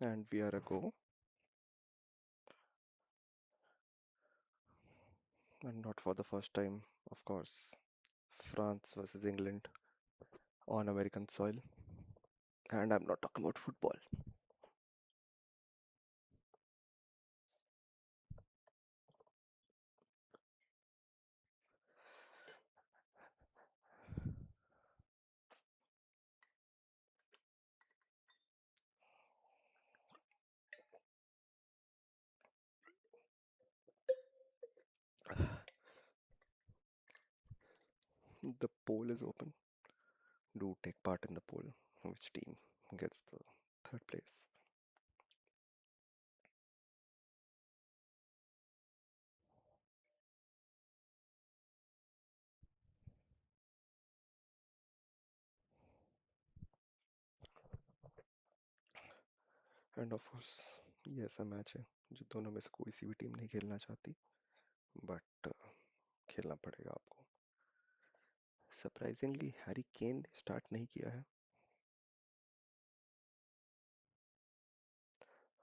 And we are a go, and not for the first time, of course. France versus England on American soil. And I'm not talking about football. The poll is open. Do take part in the poll. Which team gets the third place? And of course ये ऐसा match है जो दोनों में से कोई सी भी team नहीं खेलना चाहती, बट खेलना पड़ेगा आपको. सरप्राइजिंगली हैरी केन ने स्टार्ट नहीं किया है.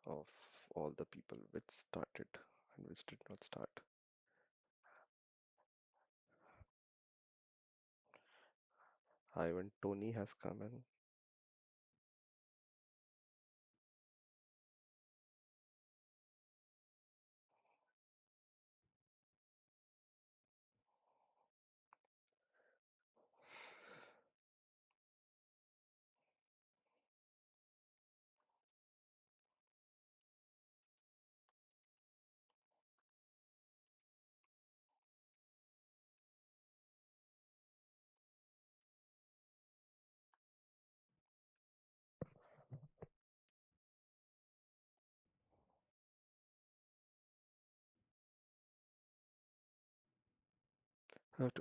Of all the people which started and which did not start. Ivan Tony has come in.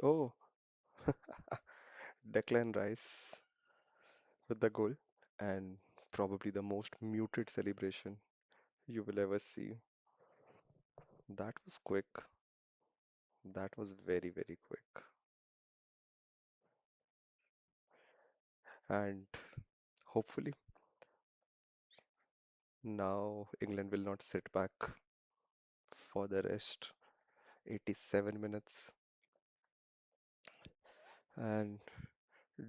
Oh, Declan Rice with the goal, and probably the most muted celebration you will ever see. That was quick. That was very, very quick. And hopefully now England will not sit back for the rest 87 minutes. And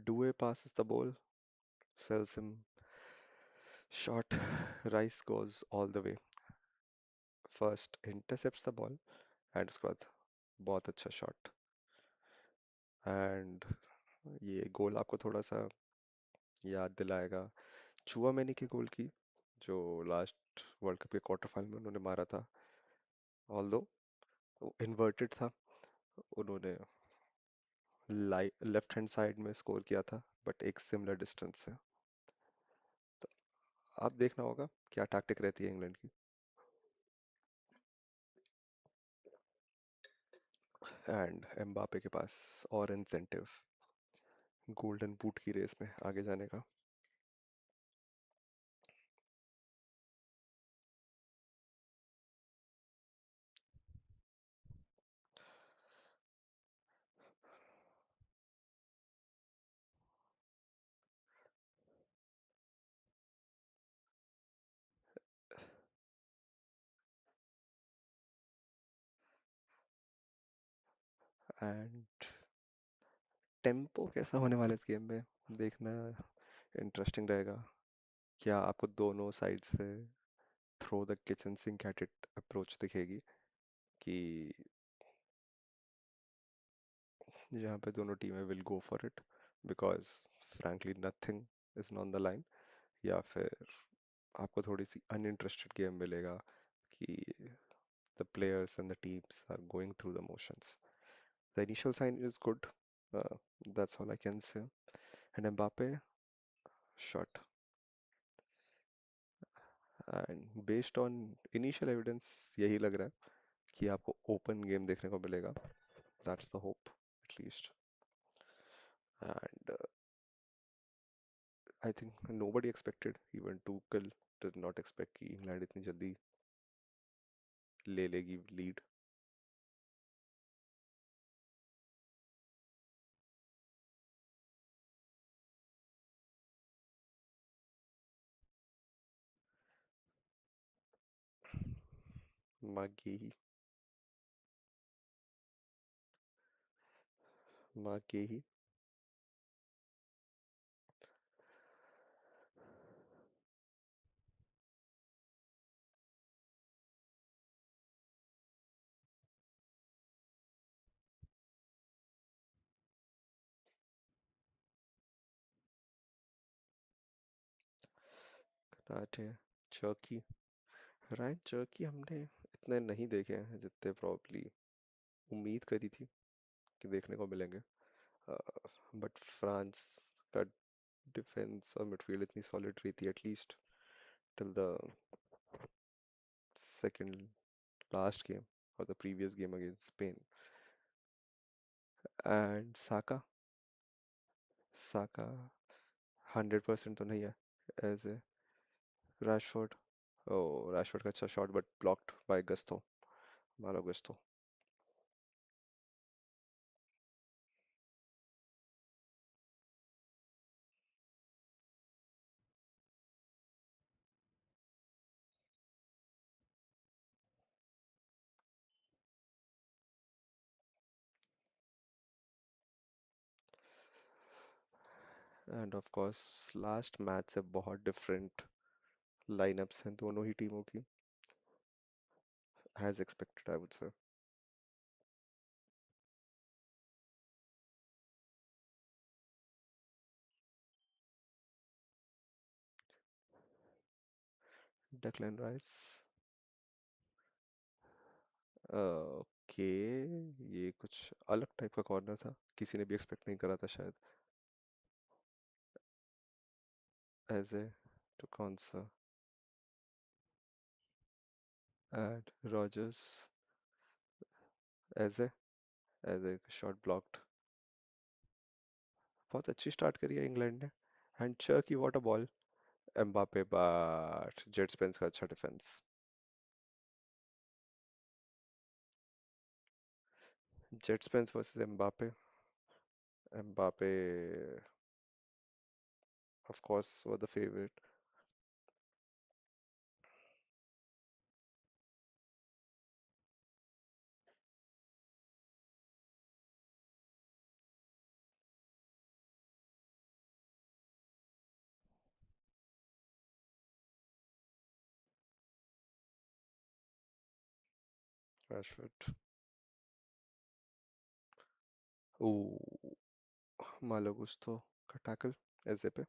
Due passes the ball, serves him short. Rice goes all the way. First intercepts the ball and उसके बाद बहुत अच्छा shot. And ये गोल आपको थोड़ा सा याद दिलाएगा चुआमेनी के गोल की, जो लास्ट वर्ल्ड कप के क्वार्टर फाइनल में उन्होंने मारा था. ऑल्दो इन्वर्टेड था, उन्होंने लेफ्ट हैंड साइड में स्कोर किया था, बट एक सिमिलर डिस्टेंस से. तो आप देखना होगा क्या टैक्टिक रहती है इंग्लैंड की. एंड एम्बापे के पास और इंसेंटिव गोल्डन बूट की रेस में आगे जाने का. एंड टेम्पो कैसा होने वाला है इस गेम में देखना इंटरेस्टिंग रहेगा. क्या आपको दोनों साइड से throw the kitchen sink at it approach दिखेगी, कि यहाँ पे दोनों टीमें will go for it because frankly nothing is on the line, या फिर आपको थोड़ी सी अनइंटरेस्टेड गेम मिलेगा कि the players and the teams are going through the motions. The initial sign is good. Uh, that's all I can say. And Mbappe shot. And based on initial evidence, यही लग रहा है कि आपको open game देखने को मिलेगा. That's the hope, at least. And I think nobody expected, even Tuchel did not expect कि इंग्लैंड इतनी जल्दी ले लेगी लीड. मागेही मागेही कनाटे चर्की रायन चर्की हमने इतने नहीं देखे हैं जितने प्रॉब्ली उम्मीद करी थी कि देखने को मिलेंगे बट फ्रांस का डिफेंस और मिडफील्ड इतनी सॉलिड रही थी at least till the second last game और the previous game against Spain and Saka Saka 100% तो नहीं है as a Rashford oh Rashford का अच्छा shot but blocked by Gusto Malo Gusto and of course last match से बहुत different lineups हैं दोनों ही टीमों की as expected I would say Declan Rice okay ये कुछ अलग टाइप का कॉर्नर था किसी ने भी एक्सपेक्ट नहीं करा था शायद एज ए तो कौन सा and Rogers as a shot blocked बहुत अच्छी स्टार्ट करी है इंग्लैंड ने and Cherki what a ball Mbappe but Djed Spence का अच्छा defence Djed Spence versus Mbappe Mbappe of course were the favourite Rashford oh Malo Gusto का tackle एजे पे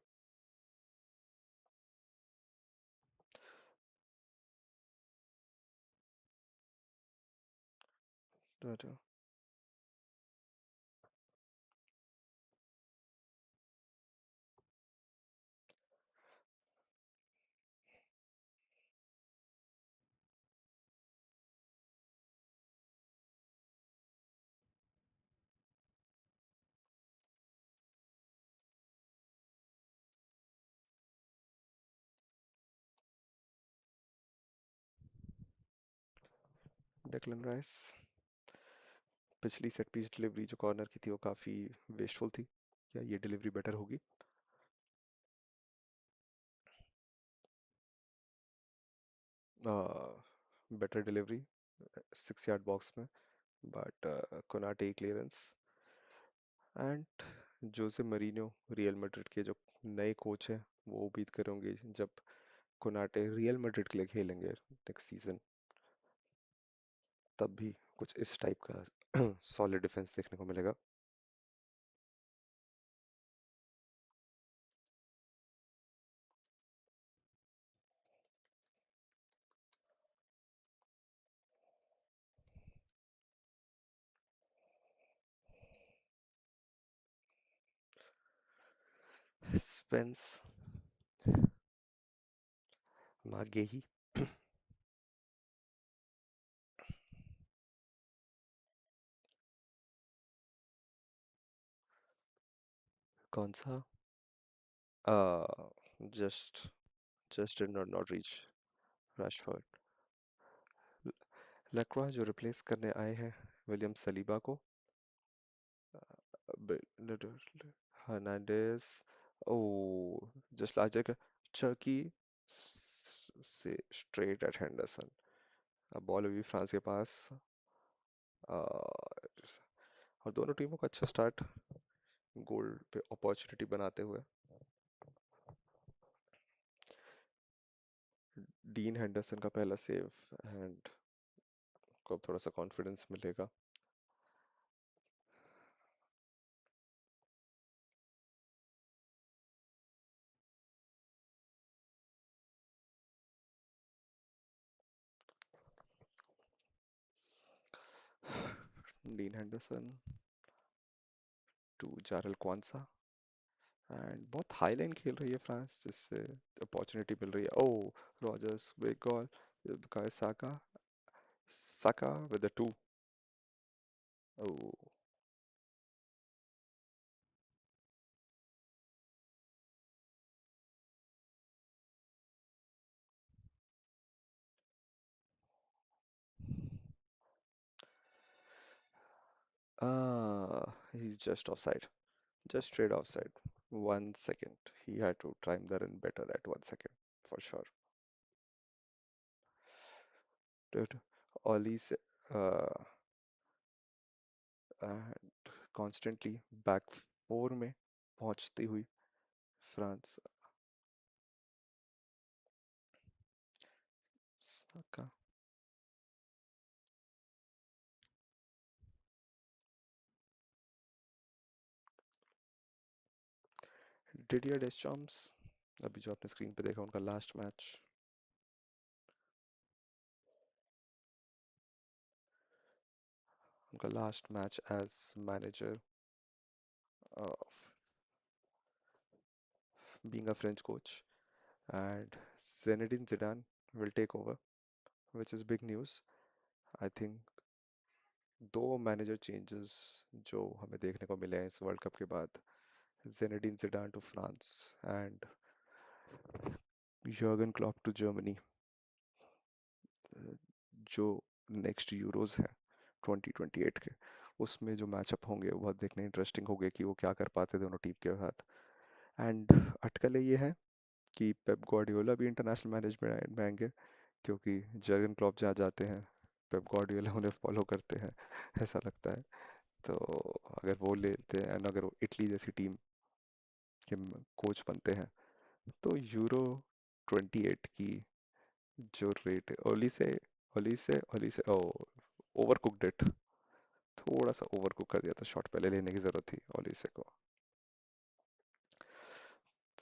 डेक्लन राइस पिछली सेट पीस डिलीवरी जो corner की थी वो काफी वेस्टफुल थी क्या ये डिलीवरी बेटर होगी बेटर डिलीवरी 6 यार्ड बॉक्स में but Konate clearance and Jose Merino real Madrid के जो नए कोच हैं वो उम्मीद करेंगे जब कोनाटे रियल मैड्रिड के लिए खेलेंगे नेक्स्ट सीजन तब भी कुछ इस टाइप का सॉलिड डिफेंस देखने को मिलेगा स्पेंस मागेही कौन सा just just did not reach Rashford Lacroix जो रिप्लेस करने आए हैं विलियम सलीबा को हर्नांडेस ओ जस्ट लास्ट जगह चर्की से स्ट्रेट एट हेंडरसन अब बॉल अभी फ्रांस के पास। और दोनों टीमों का अच्छा स्टार्ट गोल पे अपॉर्चुनिटी बनाते हुए। डीन हेंडरसन का पहला सेव एंड को अब थोड़ा सा कॉन्फिडेंस मिलेगा। Dean Henderson to Jarell Quansah and बहुत हाई लाइन खेल रही है फ्रांस जिससे अपॉर्चुनिटी मिल रही है। Oh Rogers big goal Bukayo Saka. Saka with the two. Oh he's just offside. Just straight offside. 1 second. He had to time the run better at 1 second for sure. Dude, Ollie's uh, constantly back four में पहुंचती हुई France. साका। Didier डेस्चम्स अभी जो आपने screen पे देखा उनका last match. उनका last match as manager of being a French coach, and Zinedine Zidane will take over, which is big news. I think दो मैनेजर चेंजेस जो हमें देखने को मिले हैं इस वर्ल्ड कप के बाद। Zinedine Zidane to France and Jurgen Klopp to Germany, जो नेक्स्ट यूरोज है 2028 के, उसमें जो मैचअप होंगे वो बहुत देखने इंटरेस्टिंग होंगे कि वो क्या कर पाते दोनों टीम के साथ। एंड अटकलें ये है कि पेप गार्डियोला भी इंटरनेशनल मैनेजमेंट में आएंगे, क्योंकि जर्गन क्लॉप जहाँ जाते हैं पेप गार्डियोला उन्हें फॉलो करते हैं ऐसा लगता है। तो अगर वो लेते हैं, अगर वो इटली जैसी टीम के कोच बनते हैं, तो यूरो 28 की जो रेट है ओली से ओवर कुकड इट। थोड़ा सा ओवर कुक कर दिया था, शॉट पहले लेने की जरूरत थी ओलिसे को।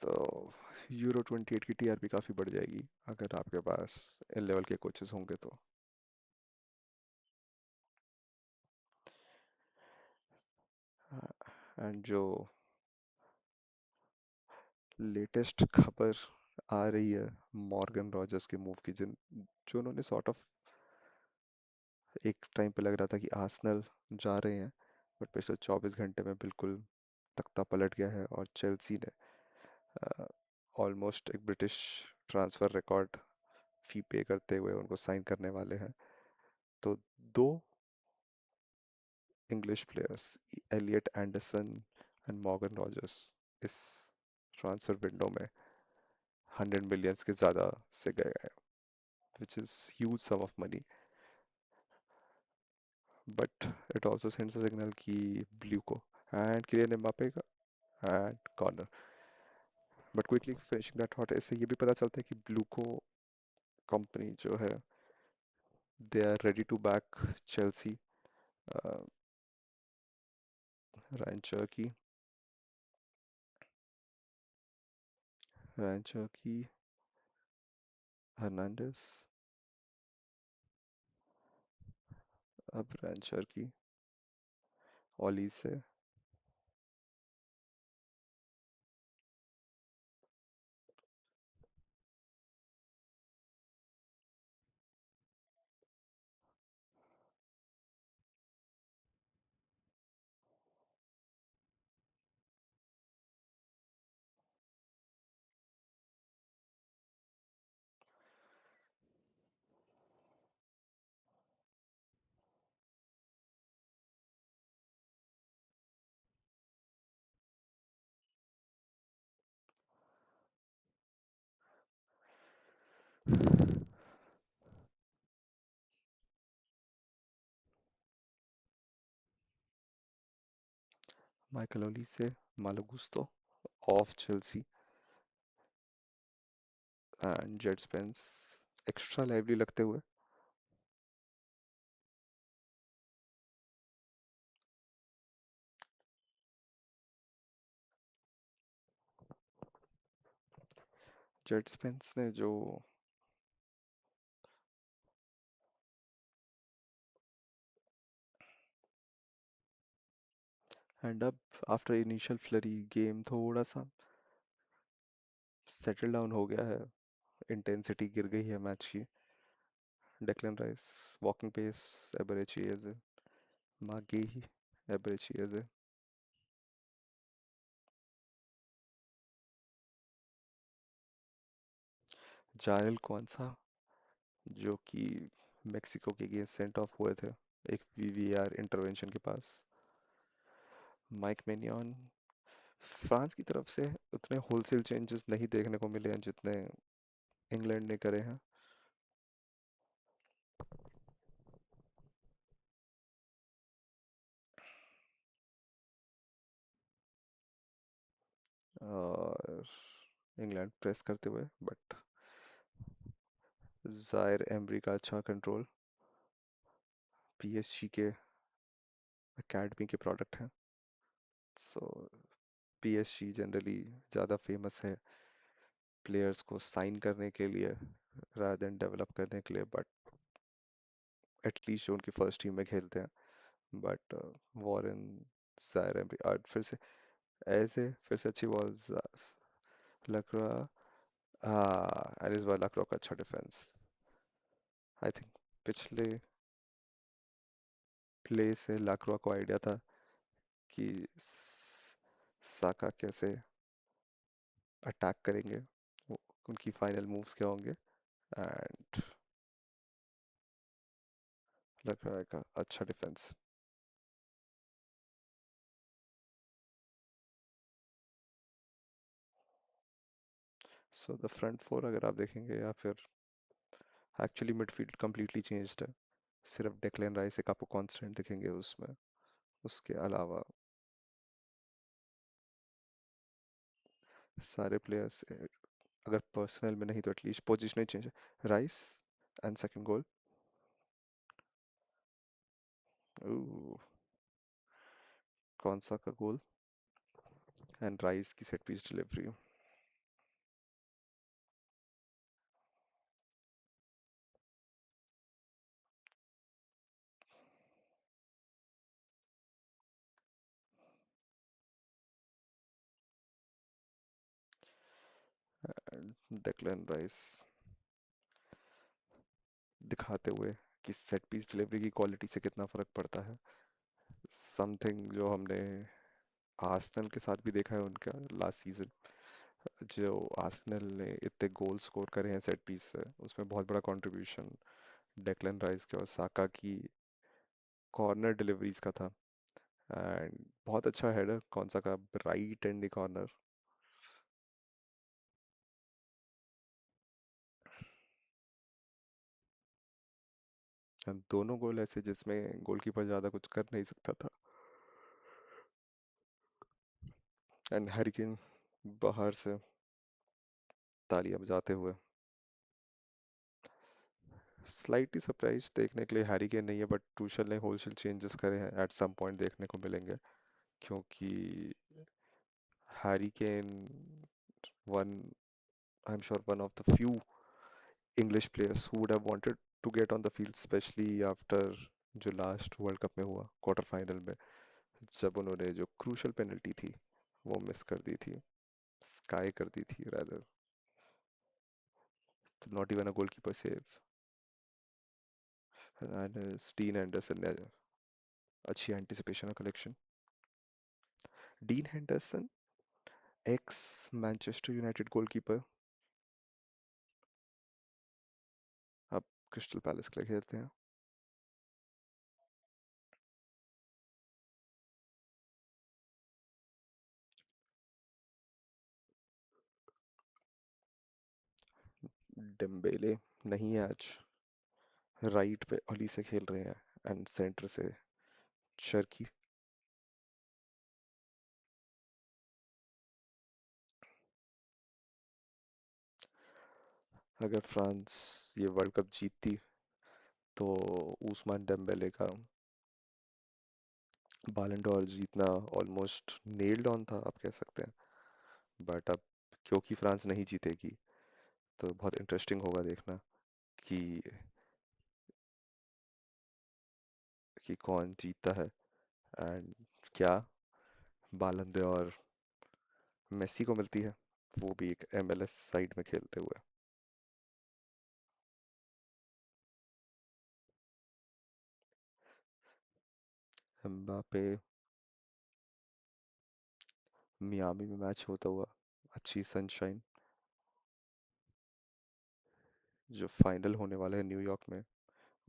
तो यूरो 28 की टीआरपी काफ़ी बढ़ जाएगी अगर आपके पास इन लेवल के कोचेस होंगे तो। एंड जो लेटेस्ट खबर आ रही है मॉर्गन रॉजर्स के मूव की, जिन जो उन्होंने सॉर्ट ऑफ एक टाइम पे लग रहा था कि आर्सेनल जा रहे हैं, बट पिछले 24 घंटे में बिल्कुल तख्ता पलट गया है और चेल्सी ने ऑलमोस्ट एक ब्रिटिश ट्रांसफ़र रिकॉर्ड फी पे करते हुए उनको साइन करने वाले हैं। तो दो English players Eliot Anderson and Morgan Rogers इस ट्रांसफर विंडो में 100 मिलियंस के ज़्यादा से गए हैं, which is huge sum of money. But it also sends a signal कि ब्लू को एंड किलियन एम्बापे का and corner. But quickly finishing that thought, इससे ये भी पता चलता है कि ब्लू को कंपनी जो है they are ready to back Chelsea. रैंचर की हर्नांडेस, अब रैंचर की Olise. Michael Olise, Malo Gusto of Chelsea and Djed Spence extra lively लगते हुए। जेट स्पेंस ने जो एंड अब आफ्टर इनिशियल फ्लरी गेम थोड़ा सा सेटल डाउन हो गया है, इंटेंसिटी गिर गई है मैच की। Declan Rice walking pace average ही है, मागे ही एवरेज ही है। जायल कौन जो कि मेक्सिको के अगेंस्ट सेंट ऑफ हुए थे एक वीवीआर इंटरवेंशन के पास। माइक मेनियन फ्रांस की तरफ से उतने होलसेल चेंजेस नहीं देखने को मिले हैं जितने इंग्लैंड ने करे हैं। और इंग्लैंड प्रेस करते हुए बट जायर एमरी का अच्छा कंट्रोल। पीएसजी के एकेडमी के प्रोडक्ट हैं, सो पीएसजी जनरली ज़्यादा फेमस है प्लेयर्स को साइन करने के लिए rather देन डेवलप करने के लिए, बट एटलीस्ट जो उनकी फर्स्ट टीम में खेलते हैं। बट वॉरेन जायर एमरी और फिर से ऐसे फिर से अच्छी बॉल लग रहा। हाँ एंड इस बार लकड़ों का अच्छा डिफेंस। आई थिंक पिछले प्ले से लकड़ों को आइडिया था कि साका कैसे अटैक करेंगे, उनकी फाइनल मूव्स क्या होंगे, एंड लकड़ा का अच्छा defence. So the front four अगर आप देखेंगे या फिर एक्चुअली मिडफील्ड कंप्लीटली चेंज्ड है, सिर्फ डेक्लेन राइस एक आपको कांस्टेंट दिखेंगे उसमें। उसके अलावा सारे प्लेयर्स अगर पर्सनल में नहीं तो एटलीस्ट पोजिशनल चेंज है। राइस एंड सेकंड गोल, कौन सा का गोल एंड राइस की set piece delivery. Declan Rice दिखाते हुए कि सेट पीस डिलीवरी की क्वालिटी से कितना फर्क पड़ता है। समथिंग जो हमने आर्सेनल के साथ भी देखा है उनका लास्ट सीजन, जो आर्सेनल ने इतने गोल स्कोर करे हैं सेट पीस से, उसमें बहुत बड़ा कंट्रीब्यूशन डेक्लन राइस के और साका की कॉर्नर डिलीवरीज का था। एंड बहुत अच्छा हेडर कौन सा का, राइट एंड कॉर्नर। दोनों गोल ऐसे जिसमें गोलकीपर ज्यादा कुछ कर नहीं सकता था। एंड हैरिकेन बाहर से तालियां बजाते हुए। स्लाइटली सरप्राइज देखने के लिए हैरिकेन नहीं है, बट टूशल ने होलसेल चेंजेस करे हैं एट सम पॉइंट देखने को मिलेंगे, क्योंकि hurricane one I am sure one of the few English players who would have wanted to get on the field, especially after जो लास्ट वर्ल्ड कप में हुआ क्वार्टर फाइनल में, जब उन्होंने जो क्रूशल पेनल्टी थी वो मिस कर दी थी, स्काई कर दी थी rather, not even a goalkeeper save. And dean Anderson ने अच्छी anticipation collection. Dean Henderson x Manchester United goalkeeper, अब क्रिस्टल पैलेस के लिए खेलते हैं। डेम्बेले नहीं है आज, राइट पे ओली से खेल रहे हैं एंड सेंटर से शर्की। अगर फ्रांस ये वर्ल्ड कप जीतती तो उस्मान डेम्बेले का बैलन डोर जीतना ऑलमोस्ट नेल्ड ऑन था, आप कह सकते हैं। बट अब क्योंकि फ्रांस नहीं जीतेगी तो बहुत इंटरेस्टिंग होगा देखना कि कौन जीतता है। एंड क्या बैलन डोर मेसी को मिलती है, वो भी एक MLS साइड में खेलते हुए। एम्बापे मियामी में मैच होता हुआ, अच्छी सनशाइन, जो फाइनल होने वाला है न्यूयॉर्क में,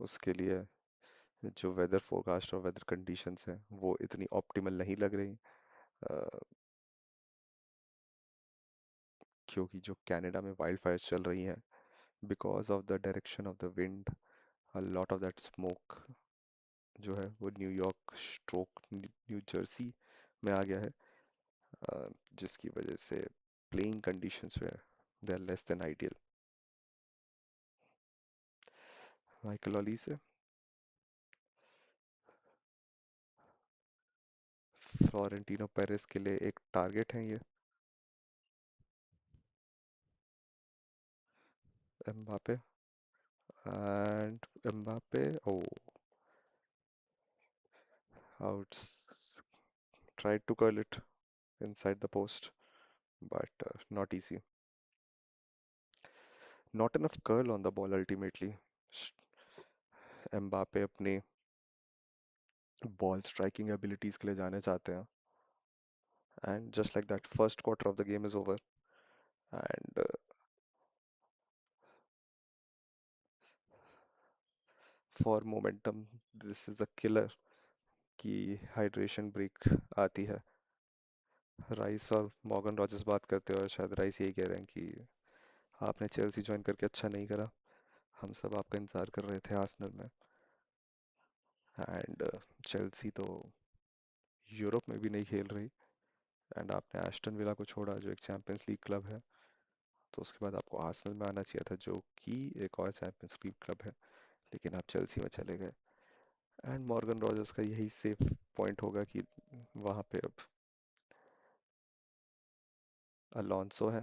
उसके लिए जो वेदर फोरकास्ट और वेदर कंडीशंस हैं वो इतनी ऑप्टिमल नहीं लग रही। अ, क्योंकि जो कनाडा में वाइल्ड फायर्स चल रही हैं, because of the direction of the wind, a lot of that smoke जो है वो न्यूयॉर्क स्ट्रोक न्यू जर्सी में आ गया है। जिसकी वजह से प्लेइंग कंडीशंस जो है they are less than ideal. Michael Olise Florentino Perez के लिए एक टारगेट है ये। Mbappe and Mbappe oh outs tried to curl it inside the post, but not easy. Not enough curl on the ball ultimately. Mbappe अपने ball striking abilities के लिए जाने चाहते हैं, and just like that first quarter of the game is over. And for momentum this is a killer की hydration break आती है। Rice और मॉर्गन रॉजर्स बात करते हैं और शायद राइस यही कह रहे हैं कि आपने चेल्सी ज्वाइन करके अच्छा नहीं करा, हम सब आपका इंतजार कर रहे थे आर्सेनल में। एंड चेल्सी तो यूरोप में भी नहीं खेल रही, एंड आपने एस्टन विला को छोड़ा जो एक चैंपियंस लीग क्लब है, तो उसके बाद आपको आर्सेनल में आना चाहिए था जो कि एक और चैंपियंस लीग क्लब है, लेकिन आप चेल्सी में चले गए। एंड मॉर्गन रॉजर्स का यही सेफ पॉइंट होगा कि वहाँ पे अब अलोंसो है,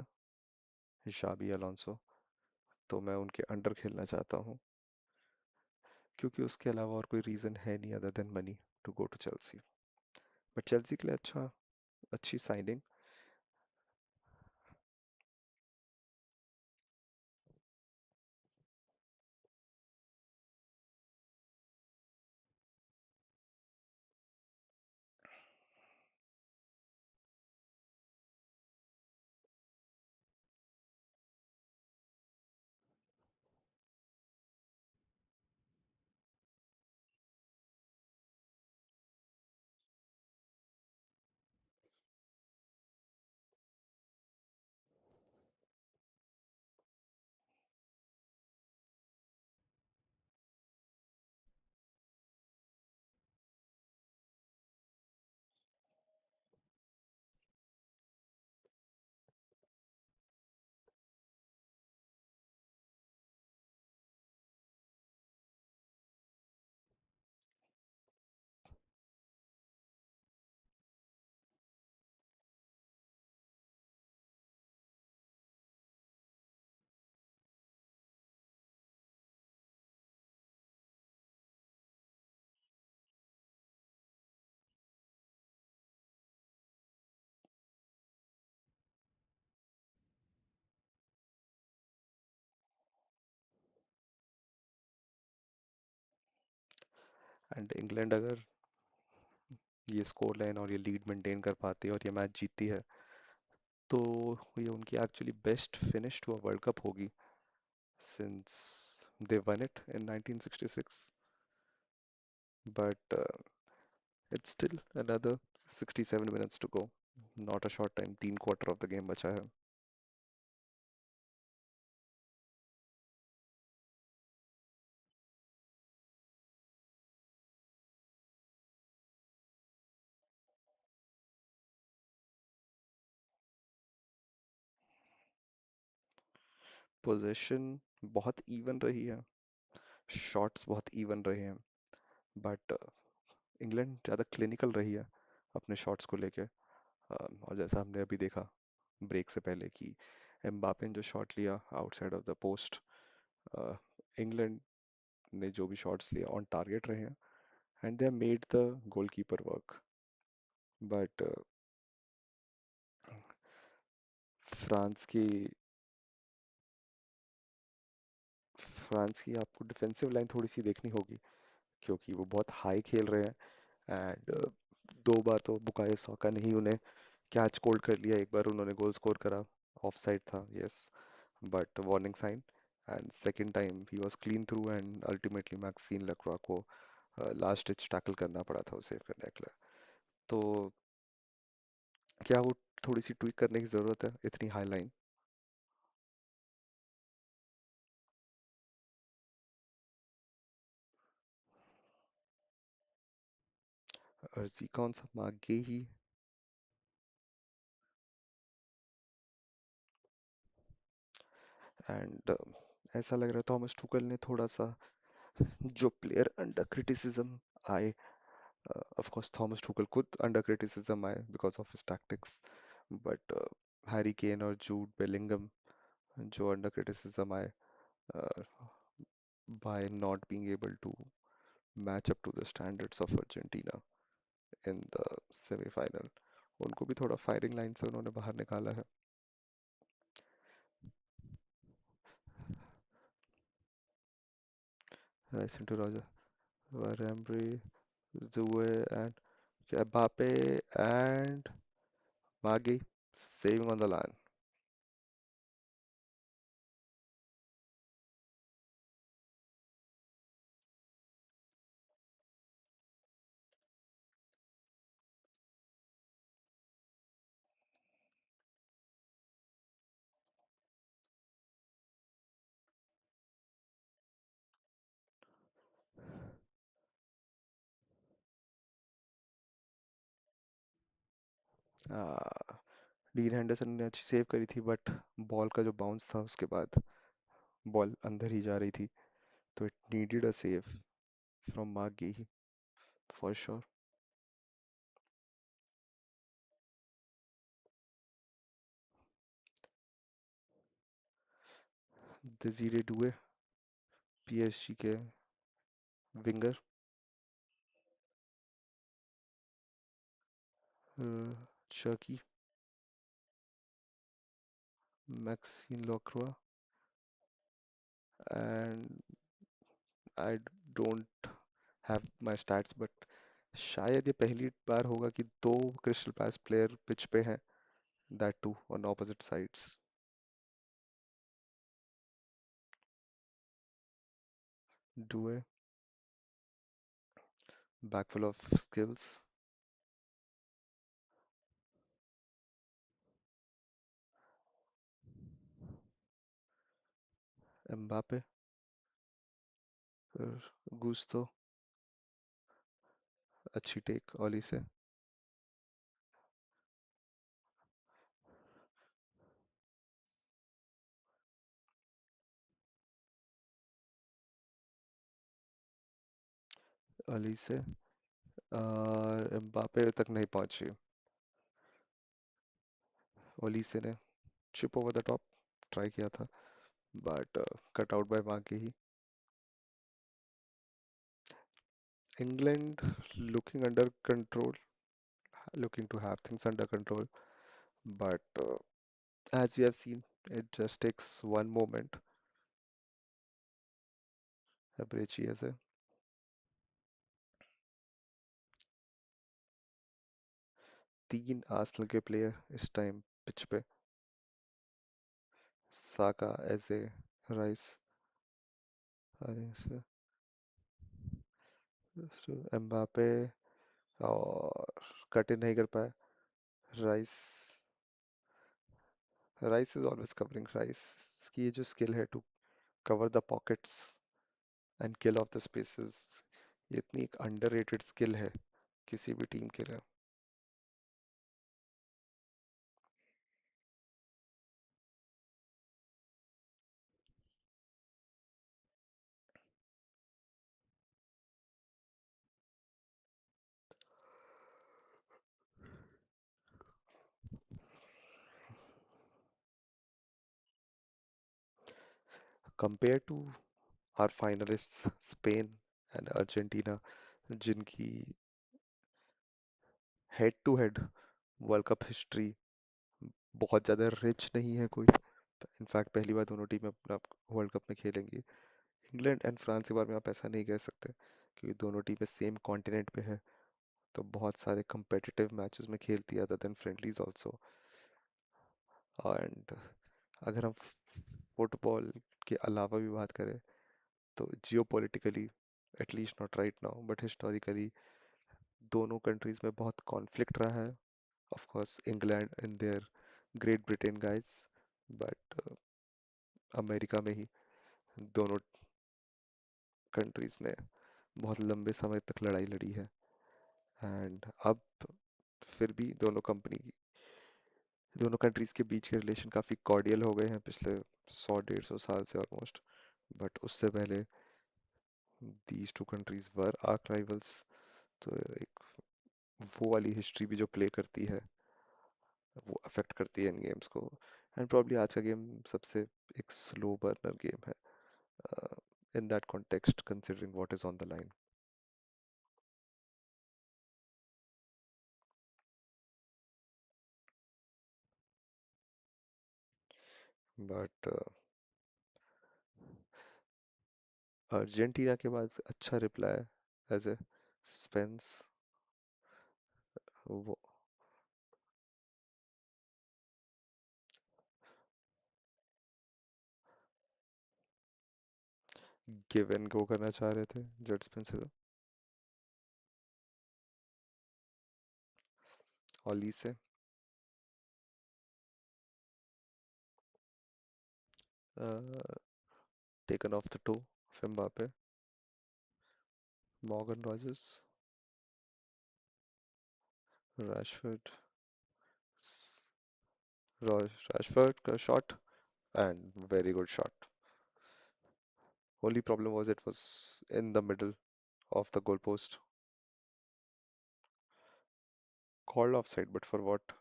शाबी अलोंसो, तो मैं उनके अंडर खेलना चाहता हूँ, क्योंकि उसके अलावा और कोई रीज़न है नहीं other than money to go to Chelsea. But Chelsea के लिए अच्छी साइनिंग। एंड इंग्लैंड अगर ये स्कोर लाइन और ये लीड मेंटेन कर पाती है और ये मैच जीतती है, तो ये उनकी actually best finish to a world cup होगी since they won it in 1966. But it's still another 67 minutes to go, not a short time, 3 quarter of the game बचा है। पोजीशन बहुत इवन रही है, शॉट्स बहुत इवन रहे हैं, but England ज़्यादा क्लिनिकल रही है अपने शॉट्स को लेके। और जैसा हमने अभी देखा ब्रेक से पहले कि एम्बापे ने जो शॉट लिया outside of the post, England ने जो भी शॉट्स लिए ऑन टारगेट रहे हैं, and they made the goalkeeper work. But France की फ्रांस की आपको डिफेंसिव लाइन थोड़ी सी देखनी होगी, क्योंकि वो बहुत हाई खेल रहे हैं। एंड दो बार तो बुकायो साका ने ही उन्हें कैच कोल्ड कर लिया, एक बार उन्होंने गोल स्कोर करा, ऑफ साइड था, yes, but warning sign. And second time he was clean through, and ultimately Maxence Lacroix को लास्ट डिच टैकल करना पड़ा था उसे करने के लिए। तो क्या वो थोड़ी सी ट्वीक करने की ज़रूरत है इतनी हाई लाइन? अर्जी कौन सा मागे ही? एंड ऐसा लग रहा है थॉमस टुकल ने थोड़ा सा जो प्लेयर अंडर क्रिटिसिज्म आए, ऑफ कोर्स थॉमस टुकल खुद अंडर क्रिटिसिज्म आए because of his tactics, but Harry Kane और जूड बेलिंगम जो अंडर criticism आए by not being able to match up to the standards of Argentina in the semi-final, उनको भी थोड़ा firing line से उन्होंने बाहर निकाला है। Raisen to Roger, Varembry, Zue, and Mbappe and Magi saving on the line. Dean Henderson ने अच्छी सेव करी थी, बट बॉल का जो बाउंस था उसके बाद बॉल अंदर ही जा रही थी, तो it needed a save from Maignan for sure. Desiree Doué, PSG के winger, Cherki, Maxence Lacroix, and I don't have my stats, but शायद ये पहली बार होगा कि दो क्रिस्टल पैलेस प्लेयर पिच पे हैं, that two on opposite sides. Doue, back full of skills, Mbappe, Gusto, अच्छी टेक ओली से, ओली से, एम्बापे तक नहीं पहुंची, ओली से ने chip over the top try किया था, बट कट आउट बाय मांगे ही। England looking under control, looking to have things under control, but as we have seen, it just takes one moment. Abrici ऐसे 3 Arsenal के player इस time pitch पे, Saka ऐसे, Rice, Mbappe, और cut in नहीं कर पाए। Rice Rice is always covering, Rice की ये जो स्किल है to cover the pockets and kill off the spaces, ये इतनी एक अंडररेटेड स्किल है किसी भी टीम के लिए। Compared to our finalists Spain and Argentina, जिनकी head to head world cup history बहुत ज़्यादा रिच नहीं है कोई। इनफैक्ट पहली बार दोनों टीमें अपना वर्ल्ड कप में खेलेंगी। इंग्लैंड एंड फ्रांस के बारे में आप ऐसा नहीं कह सकते क्योंकि दोनों टीमें सेम कॉन्टिनेंट पे है, तो बहुत सारे competitive मैचेस में खेलती है other than friendlies also. And अगर हम फुटबॉल के अलावा भी बात करें तो geopolitically, at least not right now but historically, दोनों कंट्रीज में बहुत कॉन्फ्लिक्ट रहा है। Of course England in their great Britain guys, but America में ही दोनों कंट्रीज ने बहुत लंबे समय तक लड़ाई लड़ी है। एंड अब फिर भी दोनों कंट्रीज के बीच के रिलेशन काफ़ी कॉर्डियल हो गए हैं पिछले 100 150 साल से ऑलमोस्ट। बट उससे पहले these two countries were arc rivals. तो एक वो वाली हिस्ट्री भी जो प्ले करती है वो अफेक्ट करती है इन गेम्स को। एंड प्रॉब्ली आज का गेम सबसे एक स्लो बर्नर गेम है in that context considering what is on the line. But Argentina के बाद अच्छा रिप्लाई एज ए स्पेंस वो गिव एंड गो करना चाह रहे थे जड स्पेंसर। ओली से taken of the toe Mbappe, Morgan Rogers, Rashford, Rashford का shot and very good shot. Only problem was it was in the middle of the goalpost. Called offside, but for what?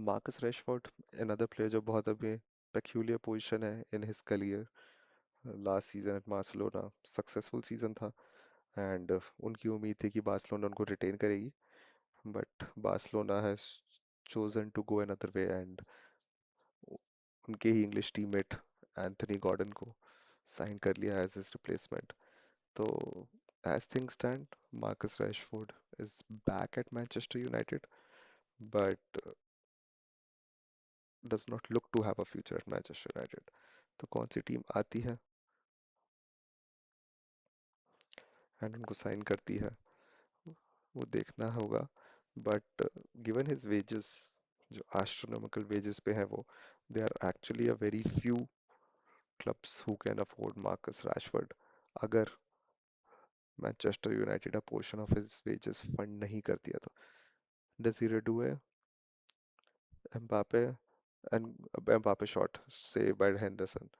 Marcus Rashford, another player जो बहुत अभी peculiar position है in his career. Last season at Barcelona, successful season था and उनकी उम्मीद थी कि Barcelona उनको रिटेन करेगी, but Barcelona has chosen to go another way and उनके ही इंग्लिश टीममेट एंथनी गॉर्डन को साइन कर लिया एज हिज रिप्लेसमेंट। तो as things stand Marcus Rashford is back at Manchester United but does not look to have a future at Manchester United. तो कौन सी team आती है एंड उनको sign करती है वो देखना होगा। बट गिवन हिज वेजेस जो एस्ट्रोनॉमिकल वेजेस पे है वो, they are actually a very few clubs who can afford Marcus Rashford अगर Manchester United a portion of his wages fund नहीं करती है तो। Desiree Doué, Mbappe, and Mbappe shot saved by Henderson.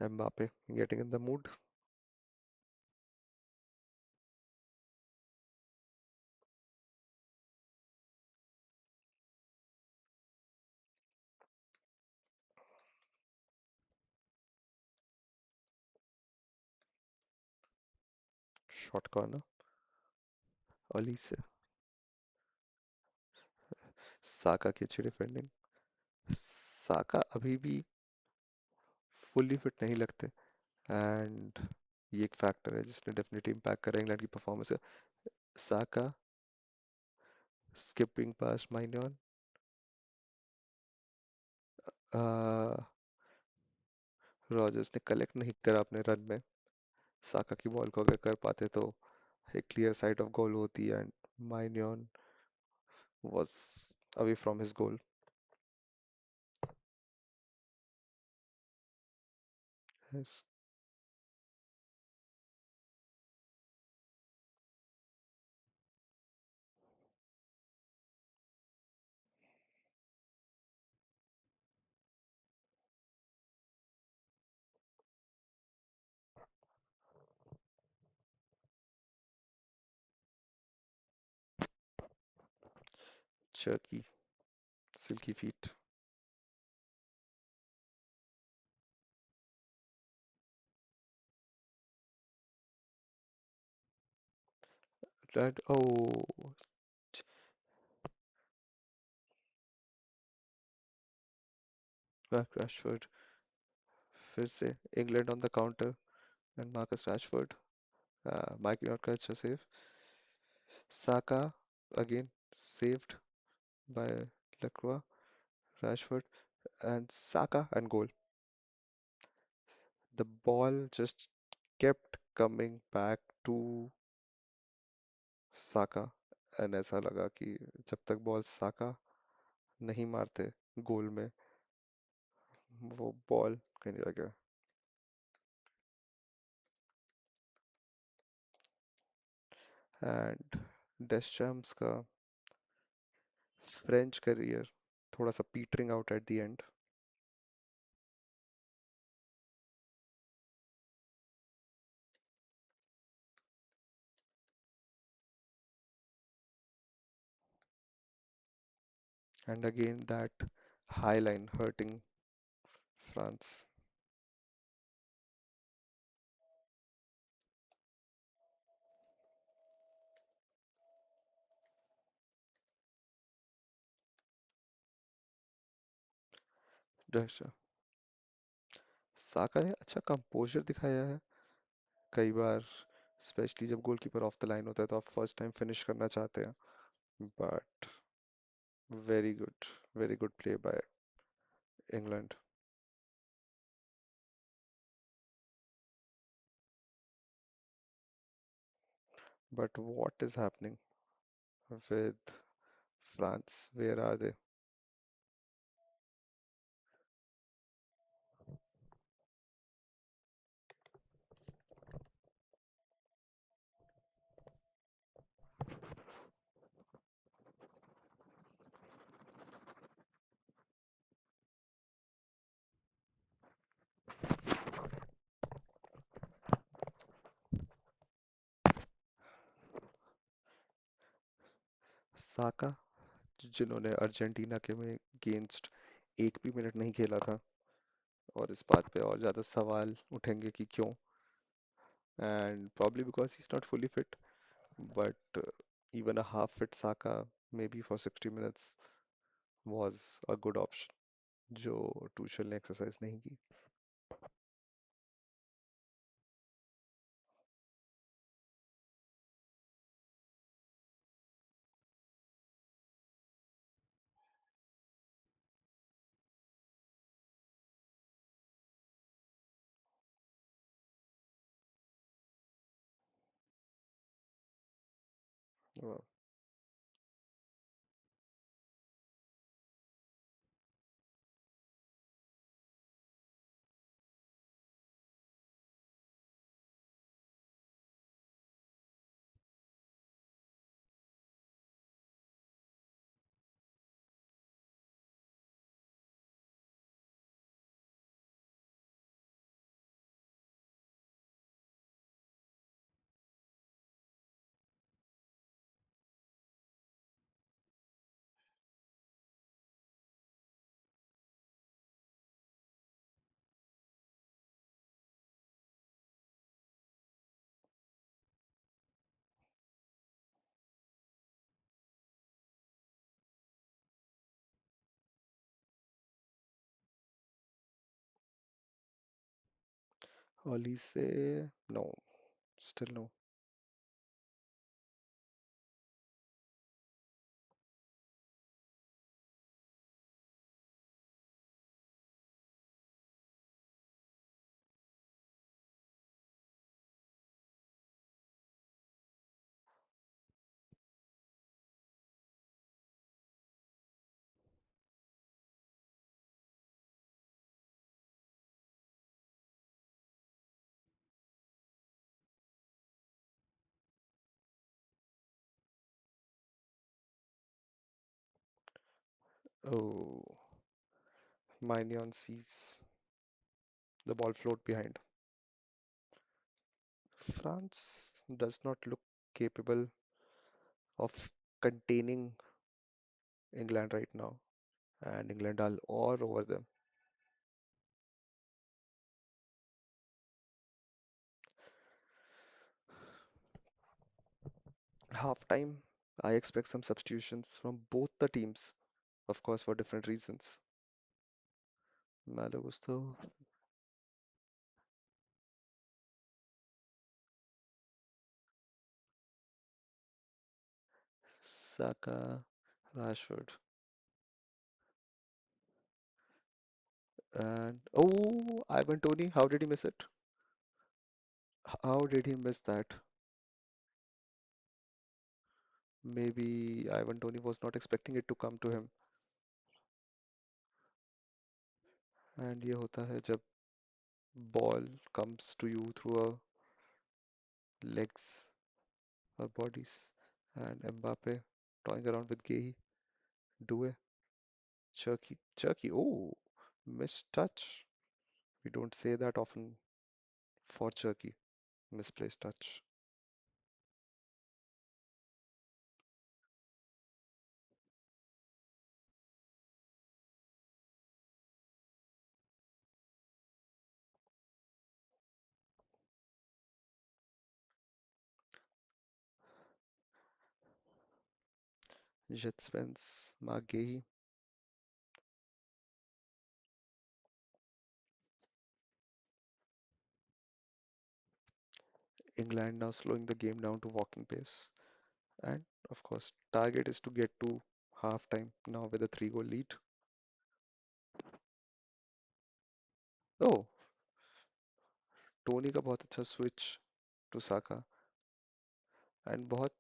Mbappe getting in the mood. Shot corner. Olise. साका की अच्छी defending. साका अभी भी fully fit नहीं लगते एंड ये एक फैक्टर है जिसने डेफिनेटली इम्पैक्ट करा इंग्लैंड की परफॉर्मेंस। साका स्किपिंग पास माइनॉन, रॉजर्स ने कलेक्ट नहीं करा अपने रन में। साका की बॉल को अगर कर पाते तो एक क्लियर साइड ऑफ गोल होती and माइनॉन was away from his goal. Yes. Jerky, silky feet. That, oh, Mark Rashford. फिर से England on the counter and Marcus Rashford. Mike not catch a save. Saka again saved by Lacroix, Rashford, and Saka and goal. The ball just kept coming back to Saka, and ऐसा लगा कि जब तक ball साका नहीं मारते गोल में, वो ball कहीं नहीं लगा. एंड डेस्चम्स का फ्रेंच करियर थोड़ा सा petering out at the end. And again that high line hurting France. Saka ने अच्छा कंपोजर दिखाया है कई बार, स्पेशली जब गोलकीपर ऑफ द लाइन होता है तो आप फर्स्ट टाइम फिनिश करना चाहते हैं. But very good play by England. But what is happening with France, where are they? Saka, जिन्होंने अर्जेंटीना के में अगेंस्ट एक भी मिनट नहीं खेला था, और इस बात पे और ज़्यादा सवाल उठेंगे कि क्यों. And probably because he's not fully fit, but even a half fit Saka maybe for 60 minutes was a good option, जो टूशल ने एक्सरसाइज नहीं की. Well, Olise, no, still no. Oh, Mignon sees the ball float behind. France does not look capable of containing England right now, and England are all over them. Halftime, I expect some substitutions from both the teams, of course, for different reasons. Malo gusto, Saka, Rashford, and oh, Ivan Toney, how did he miss it? How did he miss that? Maybe Ivan Toney was not expecting it to come to him. And ये होता है जब ball comes to you through a legs or bodies. And Mbappe toying around with Gay, Due, Chucky. Oh, missed touch. We don't say that often for Chucky. Misplaced touch. Jet Spence, Mark Gay. England now slowing the game down to walking pace. And of course, target is to get to halftime now with a 3 goal lead. Oh, Tony का बहुत अच्छा switch to Saka and बहुत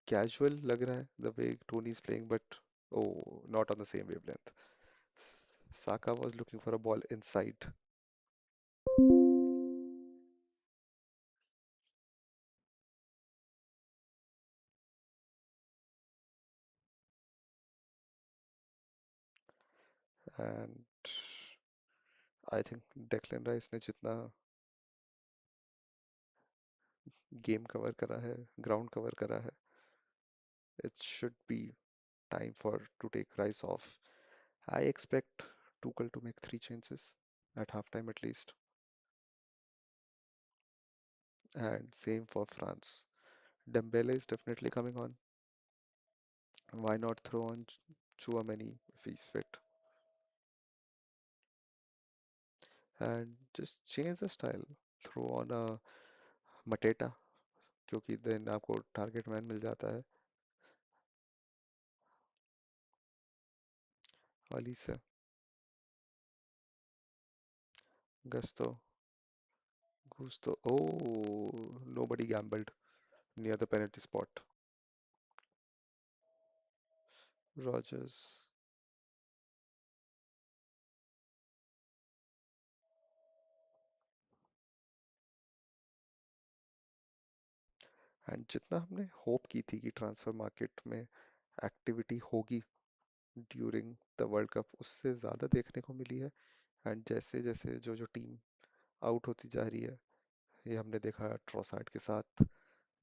casual लग रहा है the way Tony is playing but oh not on the same wavelength Saka was looking for a ball inside and I think Declan Rice ने जितना game cover करा है ground cover करा है it should be time for to take Rice off. I expect Tuchel to make 3 changes at halftime at least, and same for France. Dembele is definitely coming on. Why not throw on Chouameni if he's fit, and just change the style. Throw on a Mateta क्योंकि then आपको target man मिल जाता है. Alice, Gusto, Gusto. Oh, nobody gambled near the penalty spot. Rogers. And जितना हमने hope की थी कि transfer market में एक्टिविटी होगी ड्यूरिंग द वर्ल्ड कप उससे ज़्यादा देखने को मिली है एंड जैसे जैसे जो जो टीम आउट होती जा रही है ये हमने देखा ट्रोसार्ड के साथ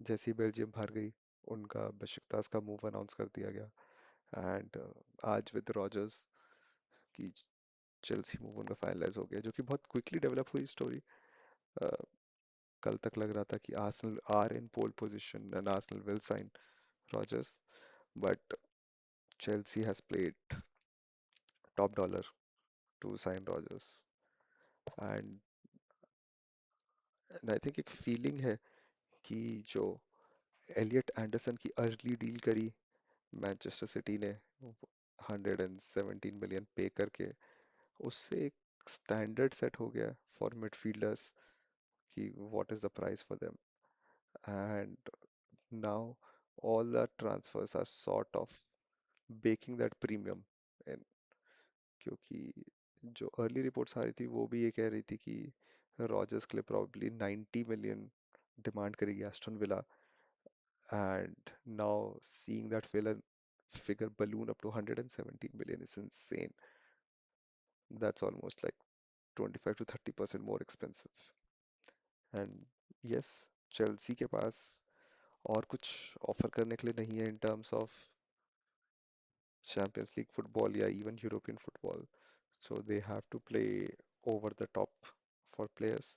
जैसे ही बेल्जियम हार गई उनका बेशिकतास का मूव अनाउंस कर दिया गया एंड आज विद रॉजर्स की चेल्सी मूव उनका फाइनलाइज हो गया जो कि बहुत क्विकली डेवलप हुई स्टोरी कल तक लग रहा था कि Arsenal are in pole position and Arsenal will sign Rogers but Chelsea has played top dollar to sign Rodgers and I think एक फीलिंग है कि जो एलियट एंडरसन की अर्ली डील करी मैनचेस्टर सिटी ने 117 मिलियन पे करके उससे एक स्टैंडर्ड सेट हो गया फॉर मिडफील्डर्स कि what is the price for them and now all the transfers are sort of baking that premium in क्योंकि जो अर्ली रिपोर्ट्स आ रही थी वो भी ये कह रही थी कि रॉजर्स के लिए प्रॉब्ली 90 मिलियन डिमांड करेगी Aston villa and now seeing that figure balloon up to 117 million is insane. That's almost like 25 to 30% more expensive. And yes, Chelsea के पास और कुछ ऑफर करने के लिए नहीं है in terms of Champions League football, yeah, even European football. So they have to play over the top for players.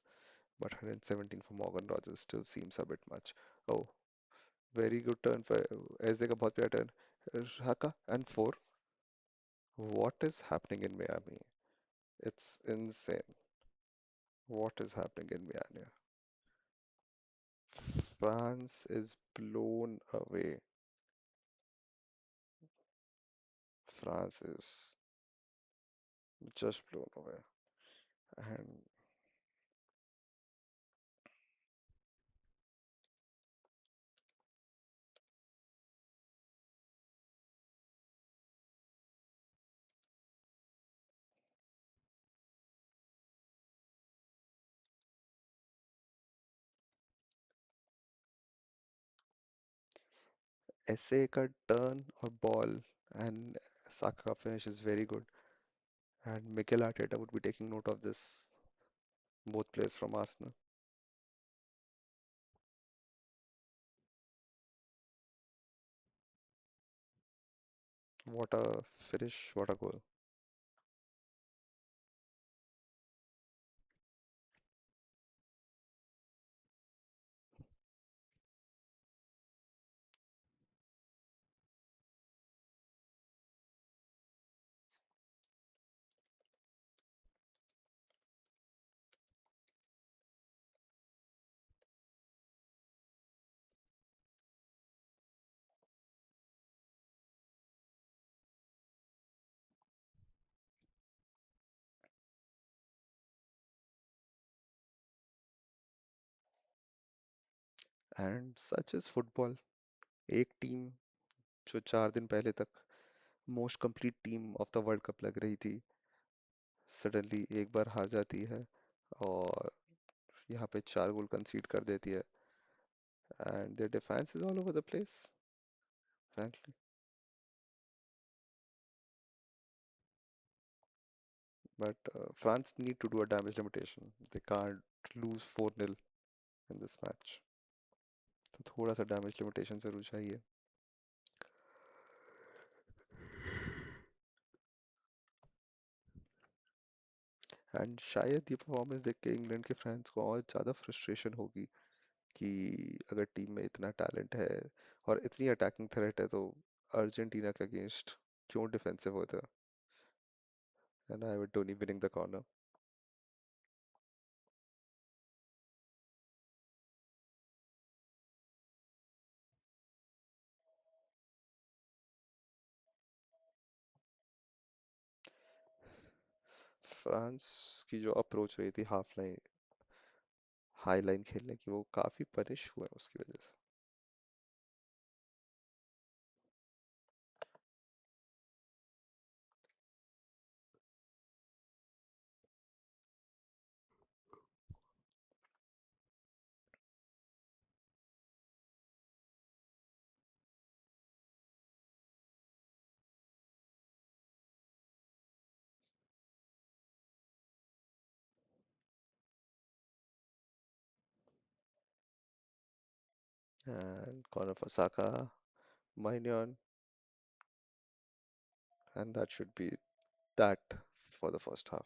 But 117 for Morgan Rogers still seems a bit much. Oh, very good turn for ऐसे का बहुत प्यारा turn. Haka and four. What is happening in Miami? It's insane. What is happening in Miami? France is blown away. France is just blown away. And SA ka turn or ball and Saka finish is very good. And Mikel Arteta would be taking note of this, both players from Arsenal. What a finish, what a goal. And such is football. एक team जो 4 दिन पहले तक most complete team of the world cup लग रही थी, suddenly एक बार हार जाती है और यहाँ पे 4 गोल कंसीड कर देती है. And there defence is all over the place, frankly. But France need to do a damage limitation. They can't lose 4-0 in this match. तो थोड़ा सा डैमेज लिमिटेशन जरूर चाहिए. एंड शायद ये परफॉर्मेंस देख के इंग्लैंड के फैंस को और ज़्यादा फ्रस्ट्रेशन होगी कि अगर टीम में इतना टैलेंट है और इतनी अटैकिंग थ्रेट है तो अर्जेंटीना के अगेंस्ट क्यों डिफेंसिव होता है. And I will Tony winning the corner. France की जो अप्रोच रही थी हाफ लाइन हाई लाइन खेलने की वो काफ़ी पनिश हुआ है उसकी वजह से. And corner for Saka, Maignan, and that should be that for the first half.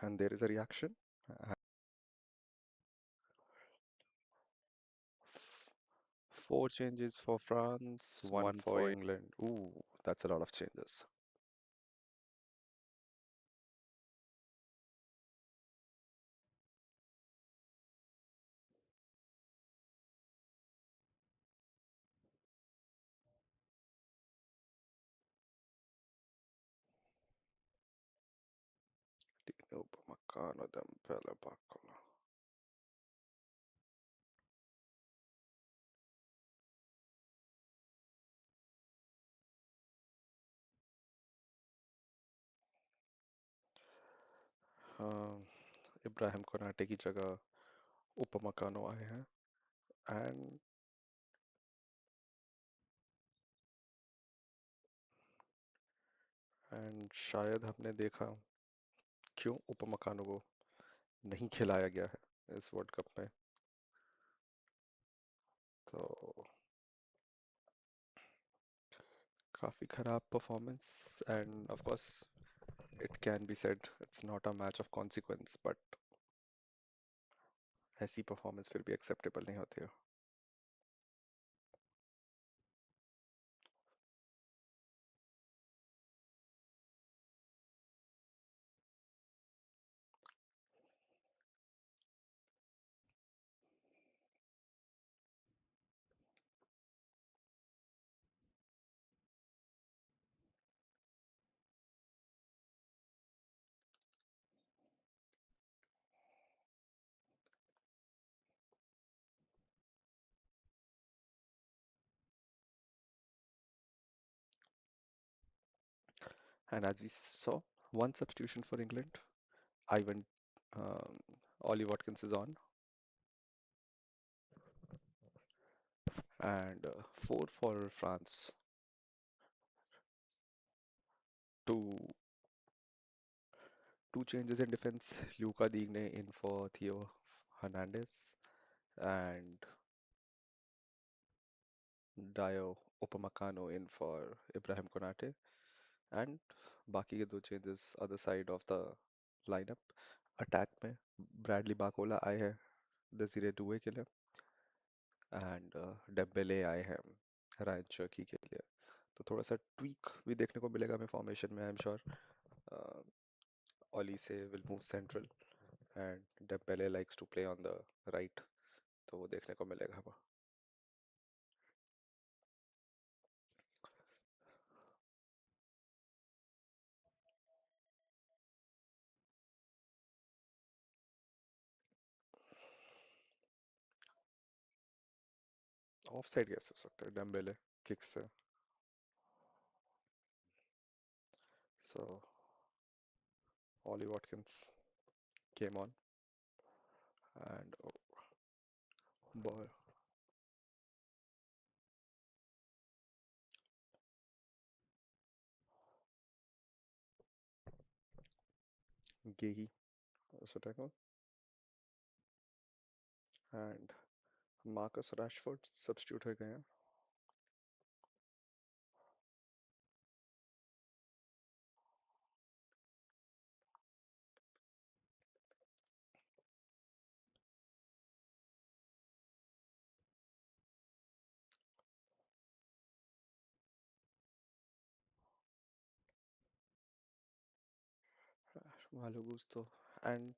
And there is a reaction. Uh, Four changes for France, One one for for England. Ooh, that's a lot of changes. Dino Upamecano, Dembele, Barcola. Um, Ibrahim Konate की जगह उपमकानो आए हैं and शायद हमने देखा क्यों उपमकानो को नहीं खिलाया गया है इस वर्ल्ड कप में तो काफी खराब performance and of course it can be said it's not a match of consequence but ऐसी परफॉर्मेंस फिर भी एक्सेप्टेबल नहीं होती है and as we saw one substitution for England Ivan um, Ollie Watkins is on and four for France two two changes in defense Luca Digne in for Theo Hernandez and Dio Upamecano in for Ibrahim Konate and बाकी के दो changes other side of the lineup attack में Bradley बाकोला आए हैं Desiree Doué के लिए and Dembélé आए हैं रायन शर्की के लिए तो थोड़ा सा ट्वीक भी देखने को मिलेगा हमें फॉर्मेशन में आई am sure Olise will move central and Dembele likes to play on the right तो वो देखने को मिलेगा हमें ऑफ साइड कैसे हो सकता है डेम्बेले किक से so Ollie Watkins came on and ball गेही उस अटैक में एंड मार्कस रैशफोर्ड सब्स्टिट्यूट हो गए हैं Malo Gusto and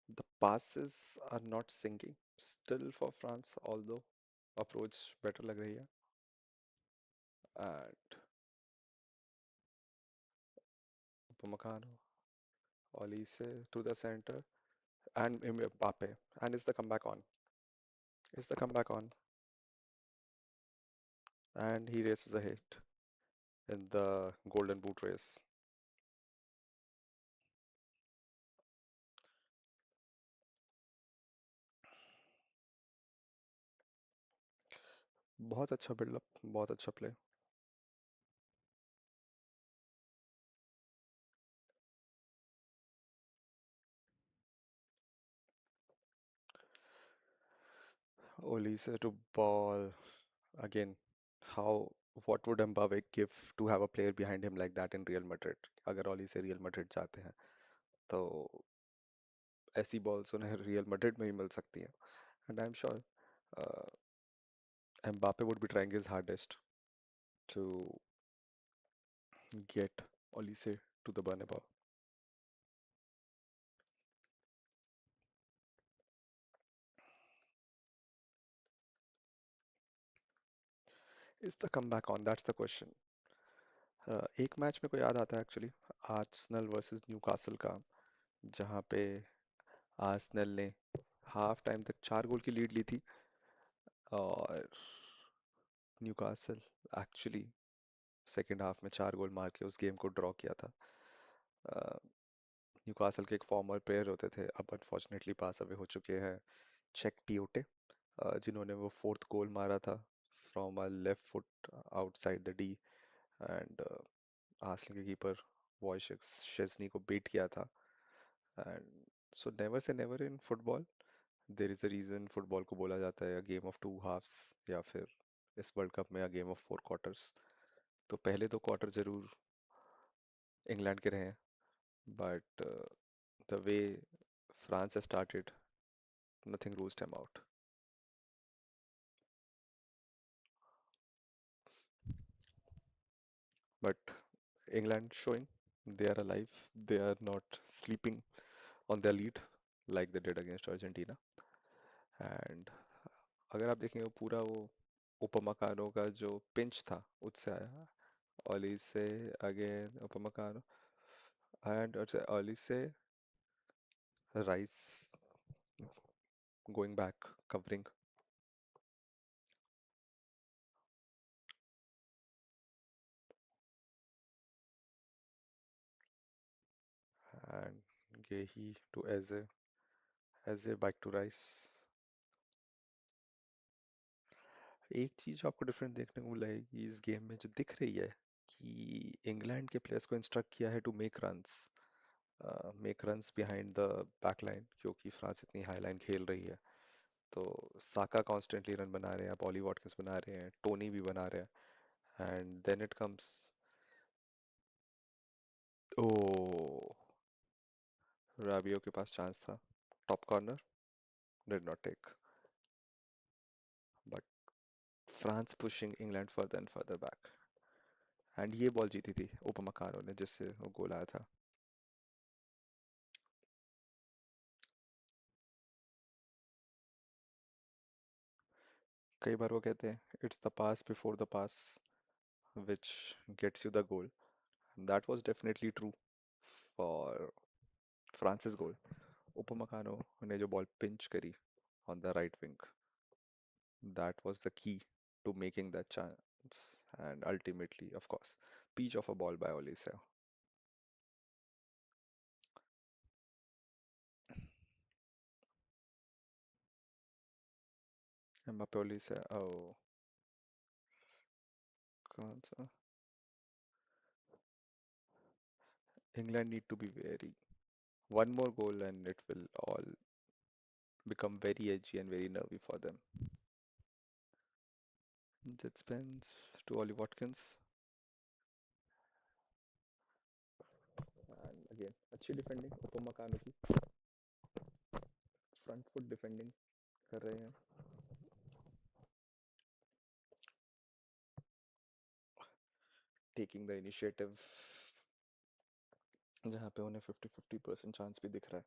the passes are not sinking still for France, although approach better लग रही है. And Upamecano, Olise to the center, and Mbappe. And is the comeback on? Is the comeback on? And he races ahead in the Golden Boot race. बहुत अच्छा buildup, बहुत अच्छा play. Olise to ball again. How? What would Mbappe give to have a player behind him like that in Real Madrid? अगर Olise Real Madrid जाते हैं तो ऐसी balls उन्हें रियल मैड्रिड में ही मिल सकती हैं, and I am sure Mbappe would be trying his hardest to get Olise to the Bernabeu. Is the comeback on? That's the question. एक मैच मेरे को याद आता है एक्चुअली, आर्सेनल वर्सेस न्यूकासल का, जहाँ पे आर्सेनल ने हाफ टाइम तक 4 गोल की लीड ली थी, और न्यूकासल एक्चुअली सेकेंड हाफ में 4 गोल मार के उस गेम को ड्रॉ किया था। न्यूकासल के एक फॉर्मर प्लेयर होते थे, अब अनफॉर्चुनेटली पास अवे हो चुके हैं, चेक पियोटे, जिन्होंने वो फोर्थ गोल मारा था from a left foot outside the D, and Arsenal के कीपर वॉइशेक शेज़नी को बीट किया था। And so never say never in football, there is a reason football को बोला जाता है गेम ऑफ टू हाफ्स, या फिर इस वर्ल्ड कप में गेम ऑफ 4 क्वार्टर्स। तो पहले 2 क्वार्टर जरूर इंग्लैंड के रहे हैं, but the way France has started, nothing rules them out. But England showing they are alive, they are not sleeping on their lead like they did against Argentina. And अगर आप देखेंगे पूरा वो उपमकानो का जो पिंच था उससे आया, ओली से अगेन उपमकानो, एंड ओली से rice going back covering, and Gehi to Eze back to Rice. एक चीज आपको डिफरेंट देखने को मिलेगी इस गेम में जो दिख रही है, कि इंग्लैंड के प्लेयर्स को इंस्ट्रक्ट किया है to make runs behind the back line, क्योंकि फ्रांस इतनी हाई लाइन खेल रही है। तो साका कॉन्स्टेंटली रन बना रहे हैं, पॉली वॉटकिंस बना रहे हैं, टोनी भी बना रहे हैं, and then it comes, oh, Rabiot के पास चांस था, top corner, did not take, but France pushing England further and further back, and ये बॉल जीती थी उपमकानो ने जिससे वो गोल आया था। कई बार वो कहते हैं it's the pass before the pass which gets you the goal. That was definitely true for France's goal. Upamecano ने जो बॉल पिंच करी on the right wing, that was the key to making that chance, and ultimately, of course, peach of a ball by Olise. Mbappe Olise, oh, कौन सा? England need to be wary. One more goal and it will all become very edgy and very nervy for them. Jet spins to Ollie Watkins, and again अच्छी defending उपमकानो की, front foot defending कर रहे हैं, taking the initiative, जहाँ पे उन्हें 50-50% chance भी दिख रहा है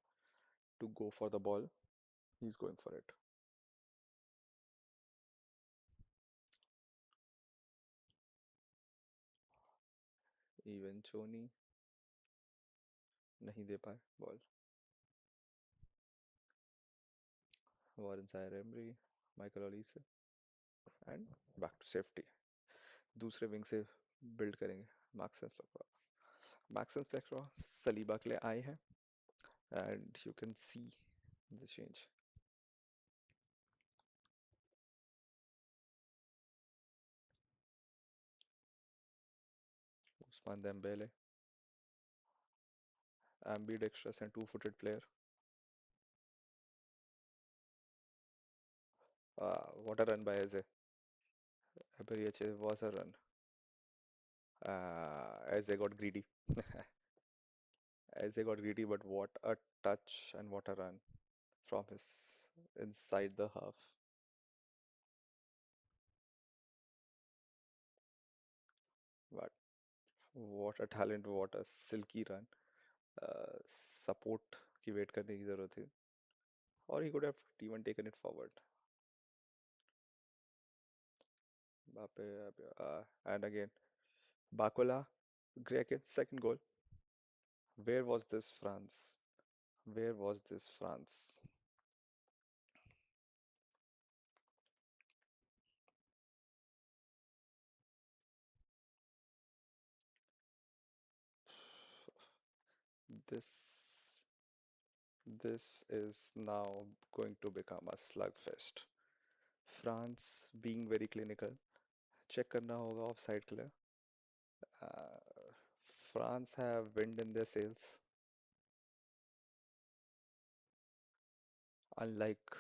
to go for the ball, he is going for it. Even चोनी नहीं दे पाए ball, Warren Zaire Emery, Michael Olise, and back to safety. दूसरे विंग से बिल्ड करेंगे, मैक्सेंस लैक्रोix, मैक्सेंस लैक्रोix सलीबा के लिए आए हैं, and you can see the change. Ousmane Dembele, ambidextrous and two-footed player. What a run by Eze. Aberiache was a run. Eze got greedy. As they got greedy, but what a touch and what a run from his inside the half. But what a talent, what a silky run. Support की wait करने की जरूरत थी और he could have even taken it forward. And again, Bakola, Grekin, second goal. Where was this France? Where was this France? This this is now going to become a slugfest. France being very clinical. Check करना होगा offside के लिए. Uh, France have wind in their sails, unlike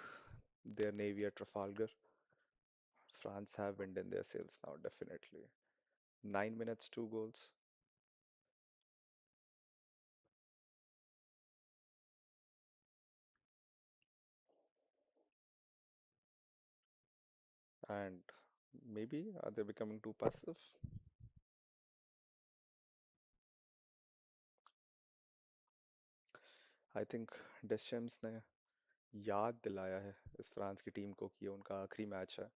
their navy at Trafalgar. France have wind in their sails now, definitely. 9 minutes, 2 goals, and maybe are they becoming too passive? I think Deschamps ने याद दिलाया है इस France की team को कि ये उनका आखिरी मैच है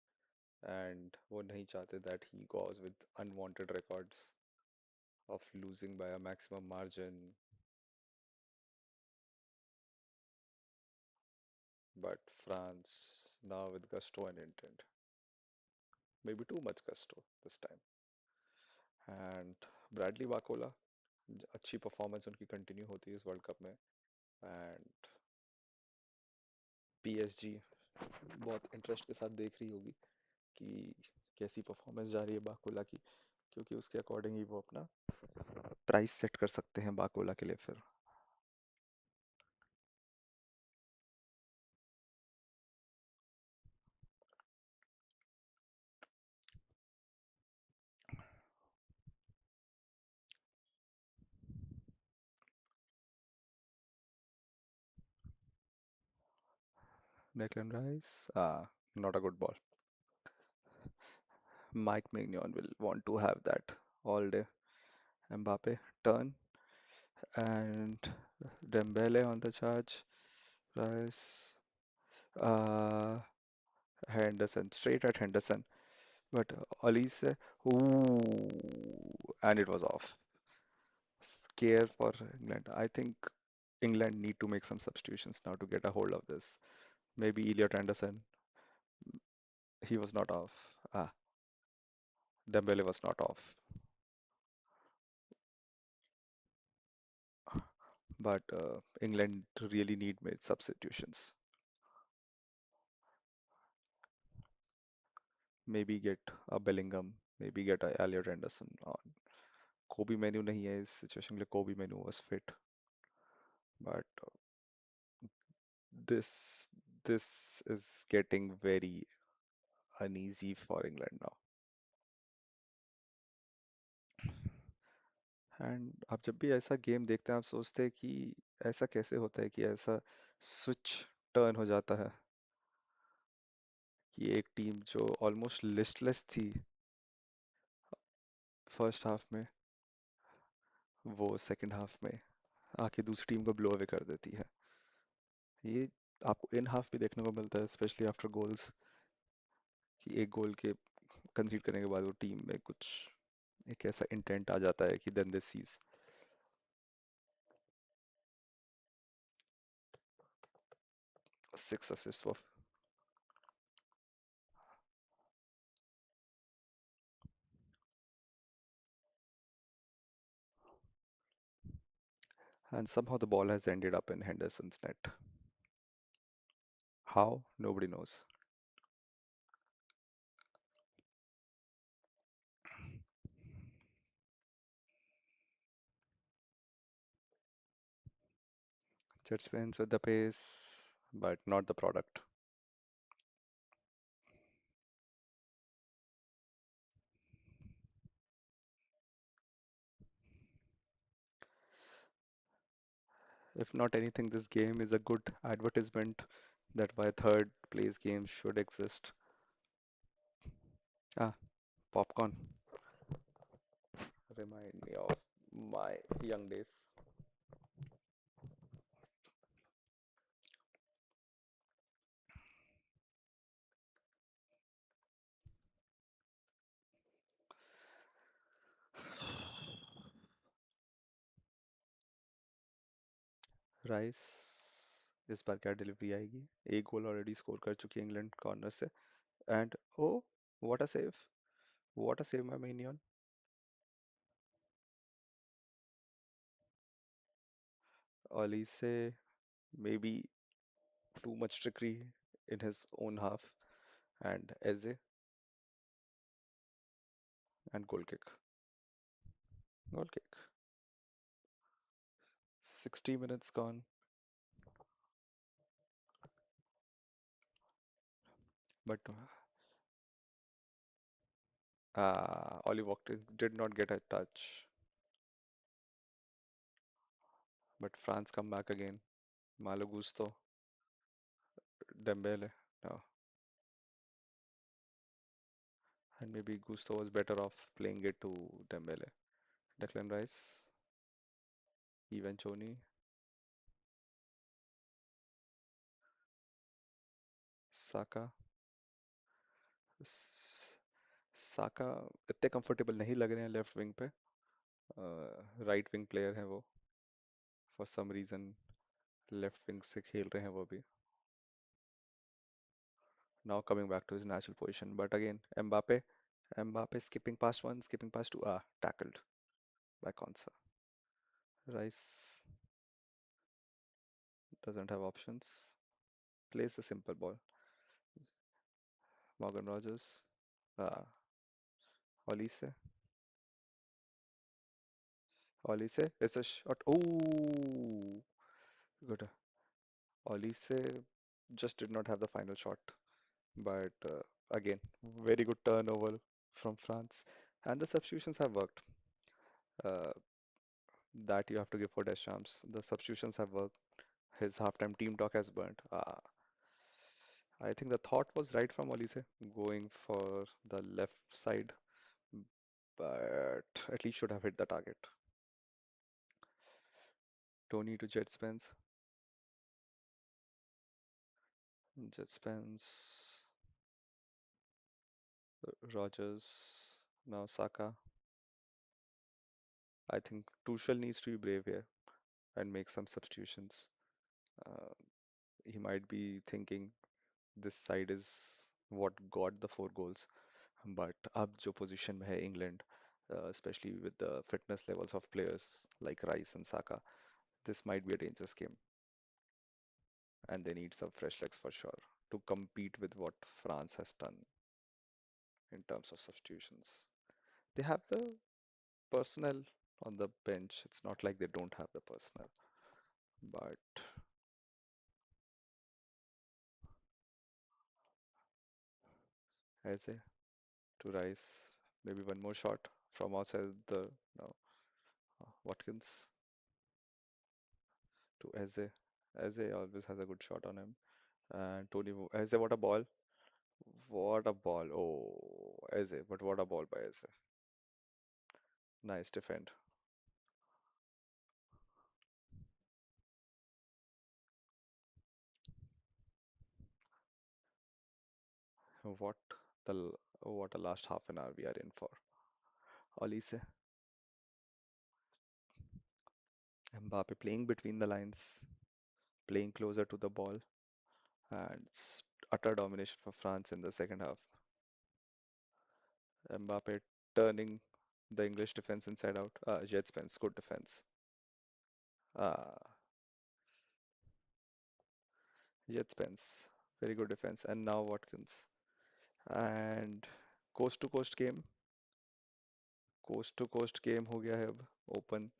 एंड वो नहीं चाहते that he goes with unwanted records of losing by a maximum margin, but France now with gusto and intent, maybe too much gusto this time. And Bradley Bacola, अच्छी परफॉर्मेंस उनकी continue होती है इस world cup में and PSG बहुत interest के साथ देख रही होगी कि कैसी परफॉर्मेंस जा रही है बाकोला की, क्योंकि उसके अकॉर्डिंग ही वो अपना प्राइस सेट कर सकते हैं बाकोला के लिए फिर. Declan Rice, not a good ball. Mike Mignon will want to have that all day. Mbappe turn and Dembele on the charge. Rice, uh, Henderson straight at Henderson, but Olise, ooh, and it was off. Scare for England. I think England need to make some substitutions now to get a hold of this. Maybe Elliot Anderson. He was not off. Dembele was not off. But England really need made substitutions. Maybe get a Bellingham. Maybe get a Elliot Anderson on. Kobe Menu nahi hai is situation के लिए. Kobe Menu was fit, but this this is getting very uneasy for England now. And आप जब भी ऐसा game देखते हैं आप सोचते हैं कि ऐसा कैसे होता है कि ऐसा स्विच टर्न हो जाता है कि एक टीम जो ऑलमोस्ट लिस्टलेस थी फर्स्ट हाफ में वो सेकंड हाफ में आके दूसरी टीम को ब्लो अवे कर देती है. ये आपको इन हाफ भी देखने को मिलता है स्पेशली आफ्टर गोल्स कि एक गोल के कंसीड करने के बाद वो टीम में कुछ एक ऐसा इंटेंट आ जाता है कि then this sees 6 assists for. And somehow the ball has ended up in Henderson's net. How? Nobody knows. Jets wins with the pace, but not the product. If not anything, this game is a good advertisement that why third place games should exist. Ah, popcorn. Remind me of my young days. Rice इस बार क्या delivery आएगी? एक गोल already score कर चुकी है England corner से and oh what a save Mike मिनियन Olise maybe too much trickery in his own half and Eze and goal kick 60 minutes gone but Oli Watkins did not get a touch but France come back again Malo Gusto Dembele no and maybe Gusto was better off playing it to Dembele Declan Rice Ivan Toney Saka S- साका इतने comfortable नहीं लग रहे हैं left wing पे right wing player है वो for some reason left wing से खेल रहे हैं वो भी now coming back to his natural position but again Mbappe skipping past one skipping past two tackled by Konsa Rice doesn't have options plays the simple ball Morgan Rogers Olise Olise it's a shot oh good Olise just did not have the final shot but again very good turnover from France and the substitutions have worked uh, that you have to give for Deschamps the substitutions have worked his halftime team talk has burnt I think the thought was right from Olise going for the left side but at least should have hit the target Tony to Jet Spence Jet Spence Rogers now Saka I think Tuchel needs to be brave here and make some substitutions uh, he might be thinking this side is what got the 4 goals. But अब जो position में है England, especially with the fitness levels of players like Rice and Saka, this might be a dangerous game, and they need some fresh legs for sure to compete with what France has done in terms of substitutions. They have the personnel on the bench. It's not like they don't have the personnel, but Eze to Rice, maybe one more shot from outside the no, Watkins to Eze. Eze always has a good shot on him. And Eze, what a ball. What a ball. Oh, Eze, but what a ball by Eze. Nice defend. What what a last half an hour we are in for. Olise, Mbappe playing between the lines, playing closer to the ball, and utter domination for France in the second half. Mbappe turning the English defense inside out. Jet Spence, good defense. Uh, Jet Spence, very good defense. And now Watkins. And coast to coast game हो गया है अब open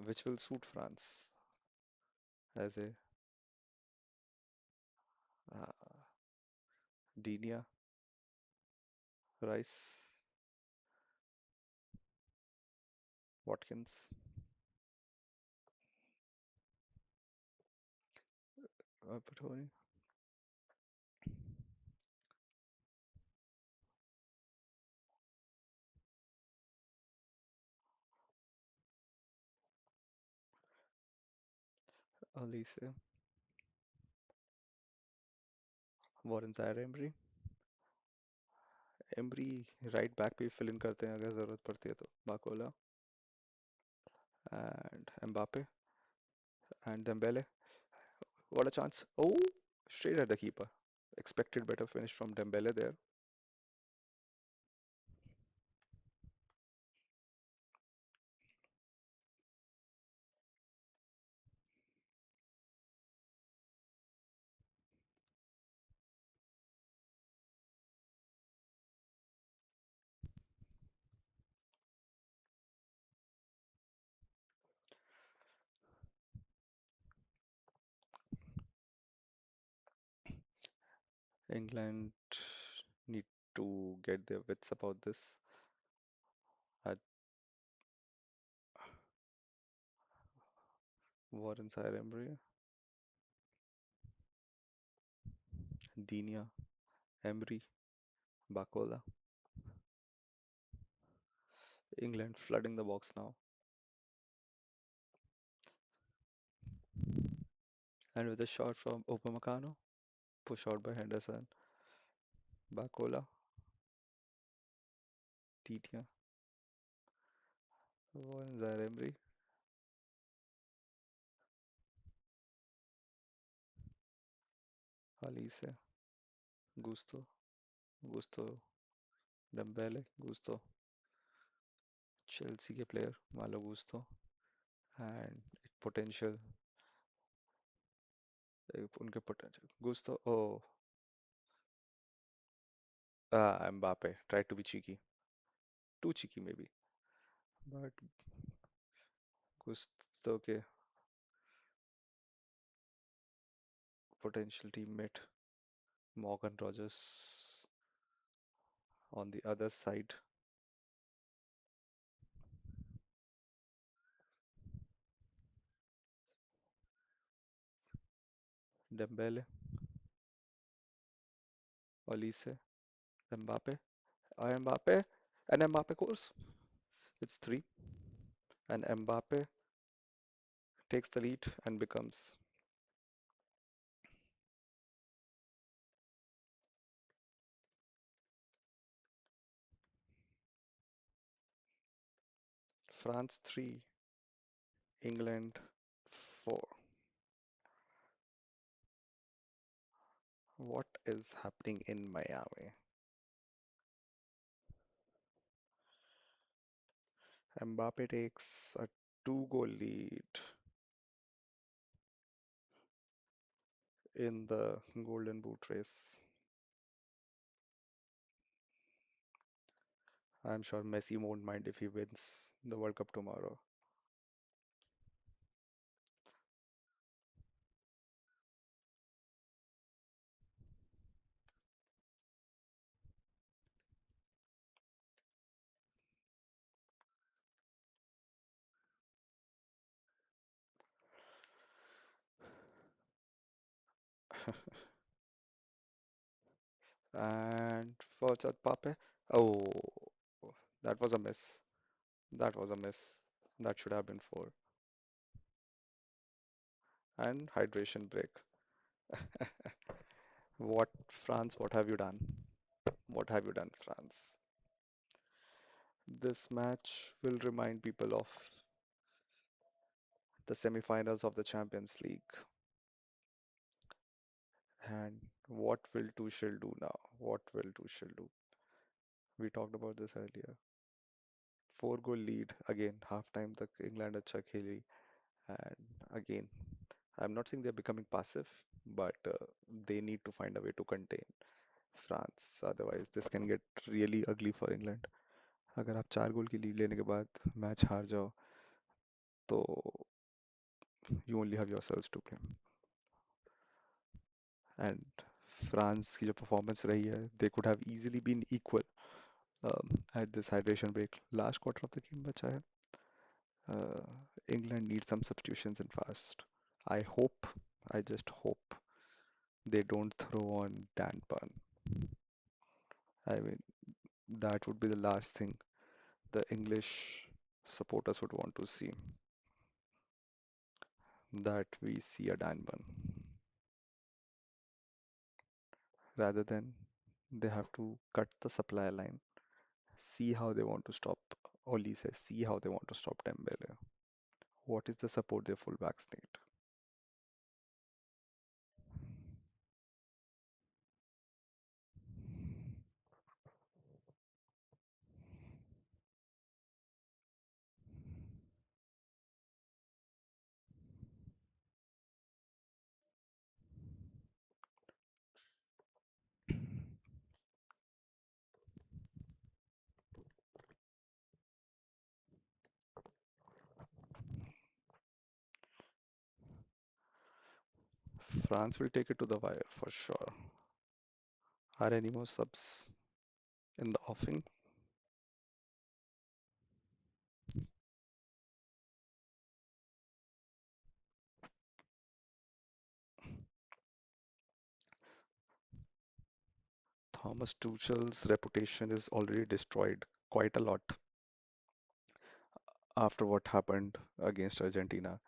which will suit France as a uh, Dinia Rice Watkins Putoni, Alice, Warren Zaire Emery, Emery right back पे fill in करते हैं अगर ज़रूरत पड़ती है तो Bakola and Mbappe and Dembele. What a chance. Oh, straight at the keeper. Expected better finish from Dembele there. England need to get their wits about this. At Warren Zaire Emery, Dinia, Emery, Bakola. England flooding the box now. And with a shot from Upamecano, push out by Henderson, Bakola, Dinia, Warren Zaire Emery, Alice, Gusto, Gusto, Dembele, Gusto, Chelsea के player Malo Gusto and potential उनके potential Gusto oh Mbappe tried to be cheeky, too cheeky maybe, but Gusto के potential teammate Morgan Rogers on the other side, Dembele, Olise, Mbappe, Mbappe, and Mbappe scores. It's three, and Mbappe takes the lead and becomes France 3, England 4. What is happening in Miami? Mbappe takes a two-goal lead in the Golden Boot race. I'm sure Messi won't mind if he wins the World Cup tomorrow. And for Pape, oh, that was a miss. That was a miss. That should have been four. And hydration break. What, France, what have you done? What have you done, France? This match will remind people of the semifinals of the Champions League. And what will Tuchel do now? What will Tuchel do? We talked about this earlier. Four goal lead again, half time तक England अच्छा खेली and again I'm not saying they're becoming passive, but they need to find a way to contain France. Otherwise, this can get really ugly for England. अगर आप 4 गोल की lead लेने के बाद match हार जाओ तो you only have yourselves to blame. And France की जो performance रही है, they could have easily been equal at this hydration break. Last quarter of the game बचा है. Uh, England needs some substitutions in fast. I hope, I just hope they don't throw on Dan Pan. I mean, that would be the last thing the English supporters would want to see, that we see a Dan Pan. Rather than they have to cut the supply line, see how they want to stop. Oli says, see how they want to stop Dembele. What is the support their fullbacks need? France will take it to the wire for sure. Are any more subs in the offing? Thomas Tuchel's reputation is already destroyed quite a lot after what happened against Argentina,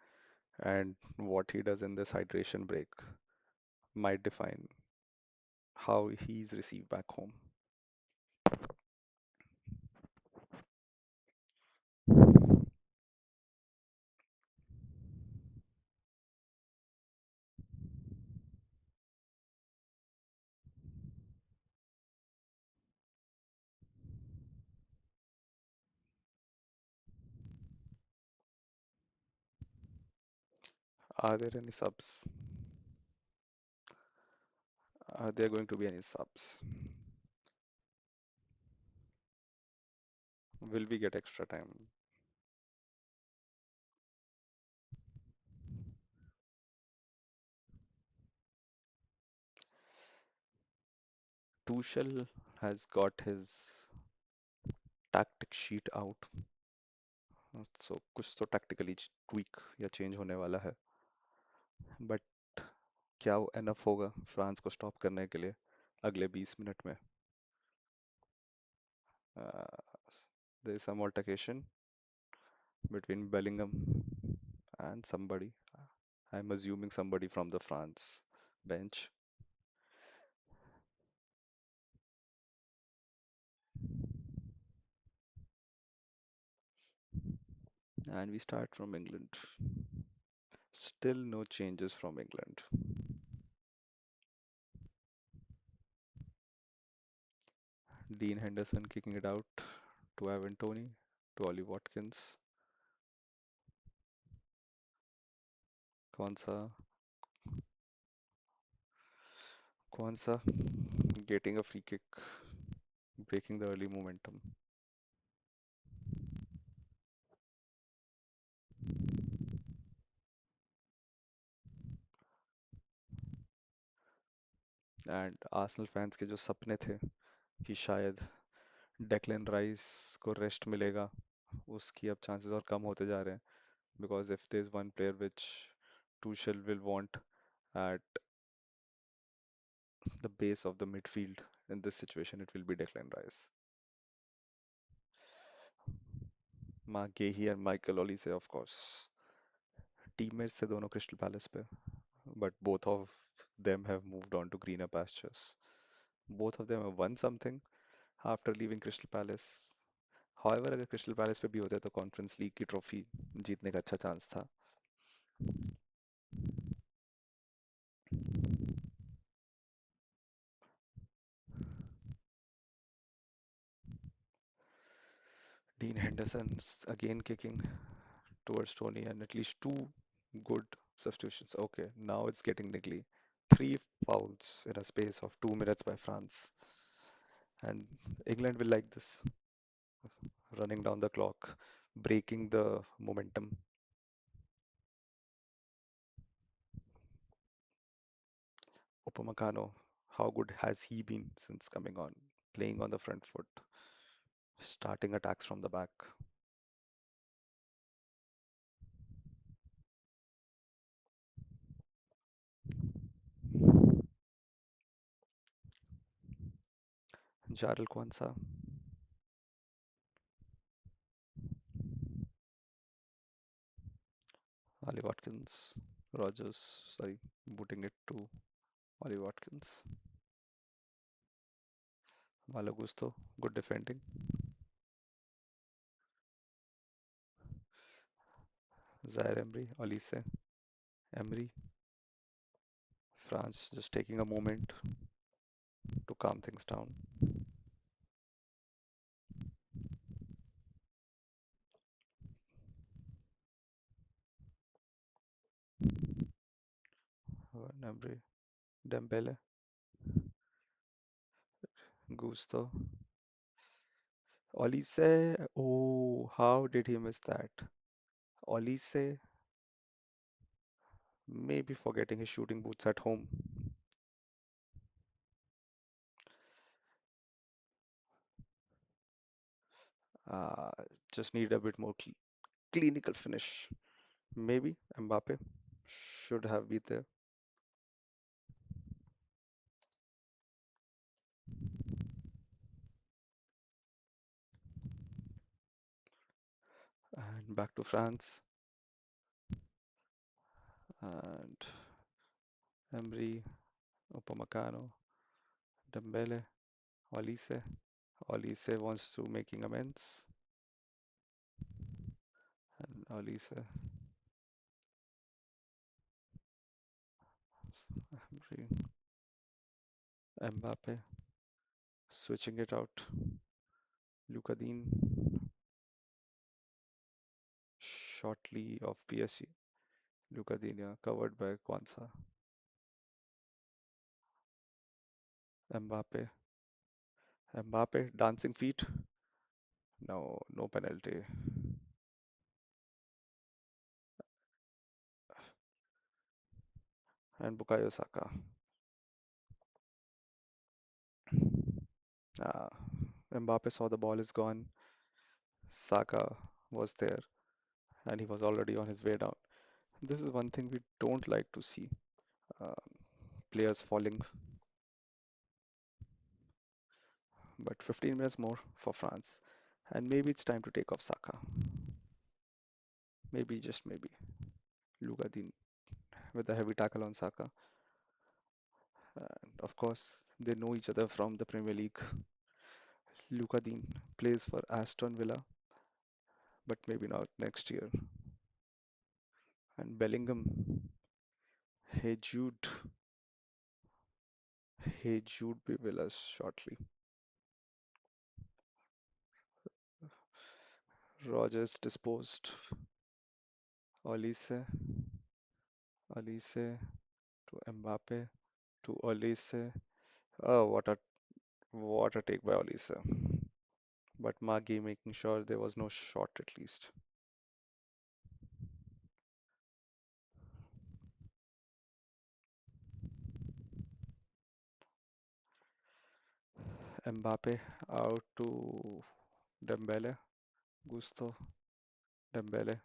and what he does in this hydration break might define how he's received back home. Are there any subs? Are there going to be any subs? Will we get extra time? Tuchel has got his tactic sheet out, so कुछ तो tactically tweak या change होने वाला है. But क्या वो enough होगा France को stop करने के लिए अगले 20 मिनट में? Uh, there is some altercation between Bellingham and somebody. I'm assuming somebody from the France bench. And we start from England. Still no changes from England. Dean Henderson kicking it out to Ivan Toney, to Ollie Watkins. Kwanzaa, Kwanzaa getting a free kick, breaking the early momentum. And Arsenal fans के जो सपने थे कि शायद Declan rice को rest मिलेगा, उसकी अब चांसेस और कम होते जा रहे हैं, because if there's one player which Tuchel will want at the base of the midfield in this situation, it will be Declan Rice. Mark Gahey and Michael Olise, of course, teammates थे दोनों crystal palace पे, but both of them have moved on to greener pastures. Both of them have won something after leaving Crystal Palace. However, अगर crystal palace पे भी होते तो conference league की trophy जीतने का अच्छा चांस था. Dean Henderson's again kicking towards Tony, and at least two good substitutions. Okay, now it's getting niggly. Three fouls in a space of 2 minutes by France. And England will like this, running down the clock, breaking the momentum. Upamecano, how good has he been since coming on? Playing on the front foot, starting attacks from the back. Jarrell Kwanzaa, Ali Watkins, Rogers, sorry, booting it to Ali Watkins. Malo Gusto, good defending. Zaire Emery, Olise, Emery, France just taking a moment to calm things down. Emery, Dembele, Gusto, Olise. Oh, how did he miss that? Olise, maybe forgetting his shooting boots at home. Uh, just need a bit more clinical finish. Maybe Mbappe should have been there. And back to France. And Emery, Upamecano, Dembele, Olise. Olise wants to making amends. And Olise, Emery, Mbappe, switching it out. Luka Dean, shortly of PSG. Luka Dean, yeah, covered by Kwanzaa. Mbappe, Mbappe, dancing feet. No, no penalty. And Bukayo Saka. Ah, Mbappe saw the ball is gone. Saka was there and he was already on his way down. This is one thing we don't like to see. Uh, Players falling. But 15 minutes more for France. And maybe it's time to take off Saka. Maybe, just maybe. Lugadin with a heavy tackle on Saka. And of course, they know each other from the Premier League. Lugadin plays for Aston Villa, but maybe not next year. And Bellingham, hey Jude, hey Jude be with us shortly. Rogers disposed. Olise, Olise to Mbappe to Olise. Oh, what a take by Olise. But Magi making sure there was no shot at least. Mbappe out to Dembele, Gusto, Dembele,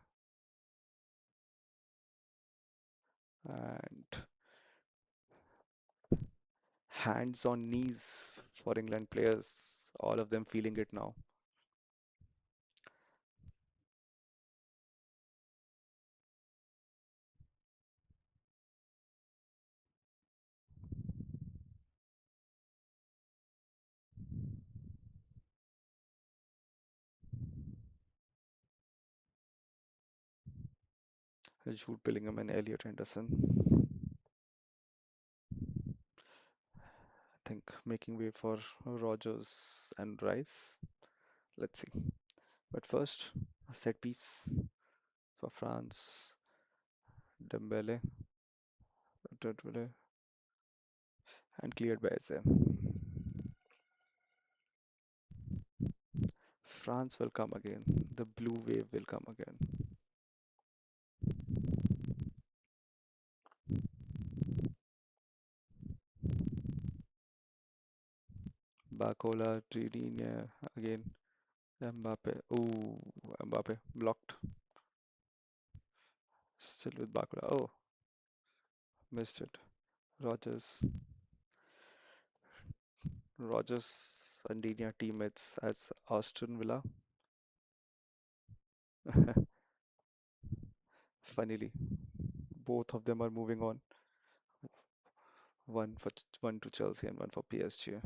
and hands on knees for England players. All of them feeling it now. Jude Bellingham and Elliot Henderson. I think making way for Rogers and Rice. Let's see. But first, a set piece for France. Dembele, Dembele, and cleared by Eze. France will come again. The blue wave will come again. Bacola, Tridinia again. Mbappe. Ooh, Mbappe blocked. Still with Bacola. Oh, missed it. Rogers. Rogers Sardinia teammates as Aston Villa. Funnily, both of them are moving on. One to Chelsea and one for PSG.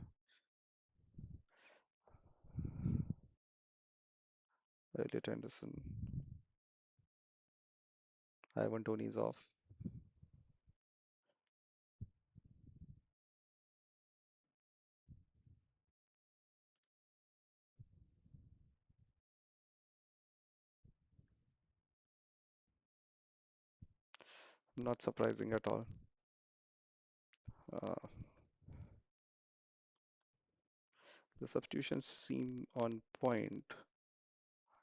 Elliot Anderson. Ivan Toney's off. Not surprising at all. Uh, the substitutions seem on point.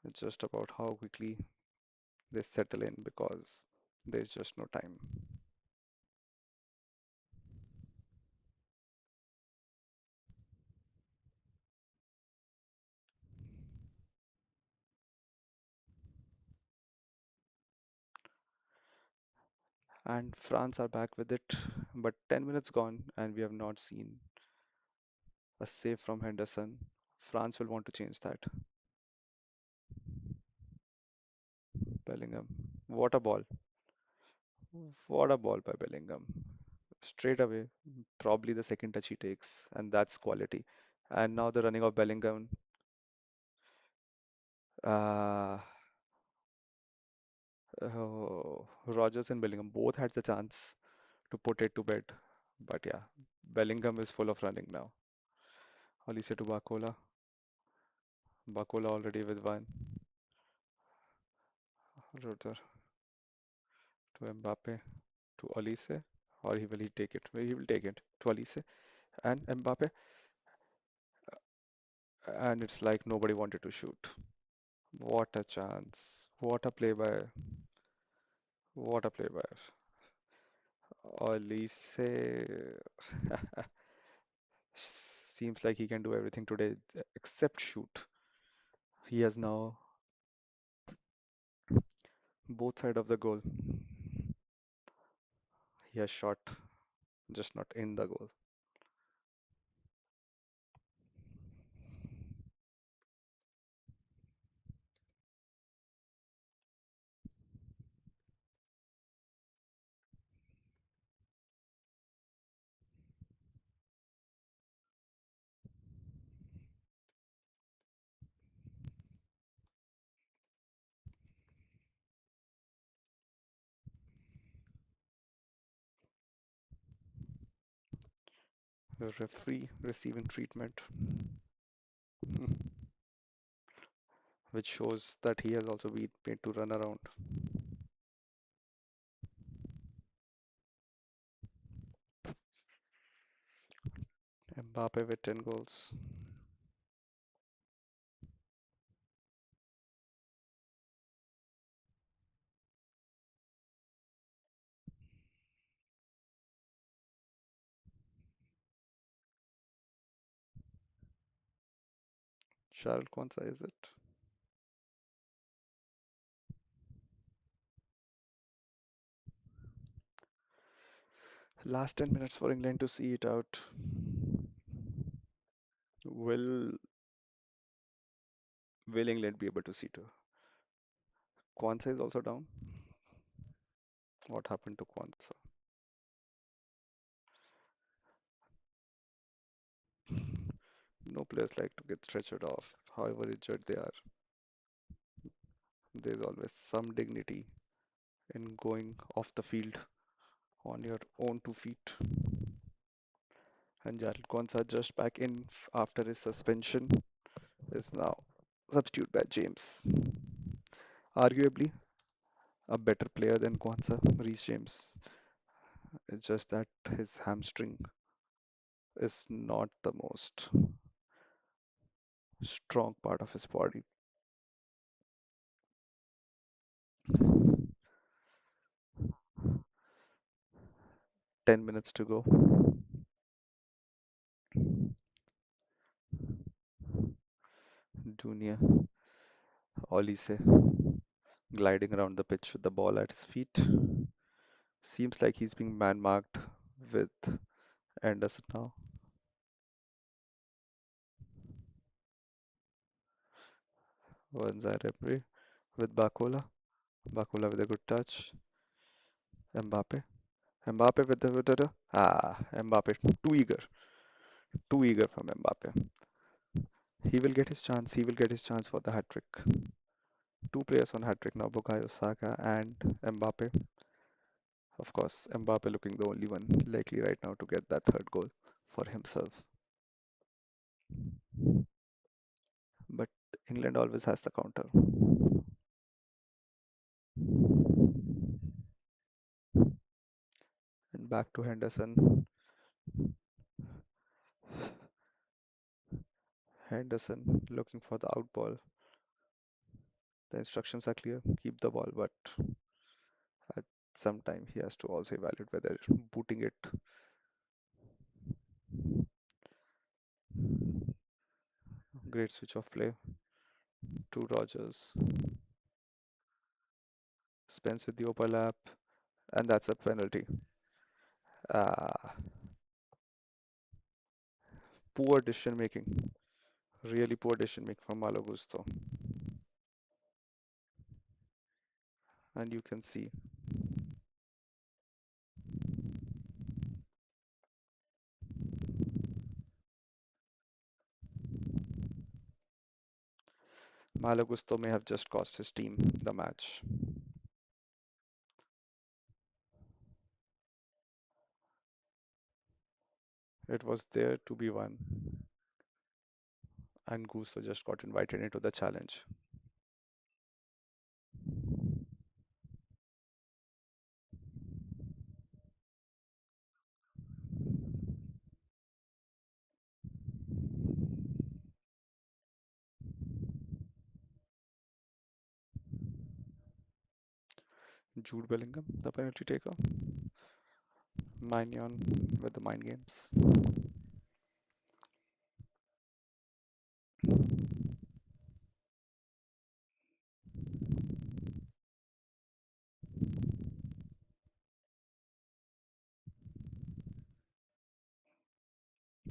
It's just about how quickly they settle in because there's just no time. And France are back with it, but 10 minutes gone, and we have not seen a save from Henderson. France will want to change that. Bellingham. What a ball. What a ball by Bellingham. Straight away, probably the second touch he takes, and that's quality. And now the running of Bellingham. Uh, Rogers and Bellingham both had the chance to put it to bed. But yeah, Bellingham is full of running now. Olise to Bacola. Bacola already with one. Rutter to Mbappe to Olise. Or will he take it? He will take it to Olise and Mbappe. And it's like nobody wanted to shoot. What a chance. What a play by Olise. Seems like he can do everything today except shoot. He has now both side of the goal. He has shot, just not in the goal. The referee receiving treatment, which shows that he has also been made to run around. Mbappe with 10 goals. Charles Kwanzaa, is it? Last 10 minutes for England to see it out. Will will England be able to see it? Kwanzaa is also down. What happened to Kwanzaa? No players like to get stretchered off, however injured they are. There's always some dignity in going off the field on your own 2 feet. And Jared Kwanzaa just back in after his suspension is now substitute by James. Arguably a better player than Kwanzaa, Reece James. It's just that his hamstring is not the most strong part of his body. 10 minutes to go. Dunia Olise gliding around the pitch with the ball at his feet. Seems like he's being man marked with Anderson now. One Zaire with Bakola. Bakola with a good touch. Mbappe. Mbappe Mbappe. Too eager. Too eager from Mbappe. He will get his chance. He will get his chance for the hat trick. Two players on hat trick now, Bukayo Saka and Mbappe. Of course, Mbappe looking the only one likely right now to get that third goal for himself. But England always has the counter. And back to Henderson. Henderson looking for the out ball. The instructions are clear. Keep the ball, but at some time he has to also evaluate whether booting it. Great switch of play to Rogers. Spence with the overlap, and that's a penalty. Ah, poor decision making. Really poor decision making from Malo Gusto. And you can see Malo Gusto may have just cost his team the match. It was there to be won, and Gusto just got invited into the challenge. Jude Bellingham, the penalty taker. Mignon with the mind games.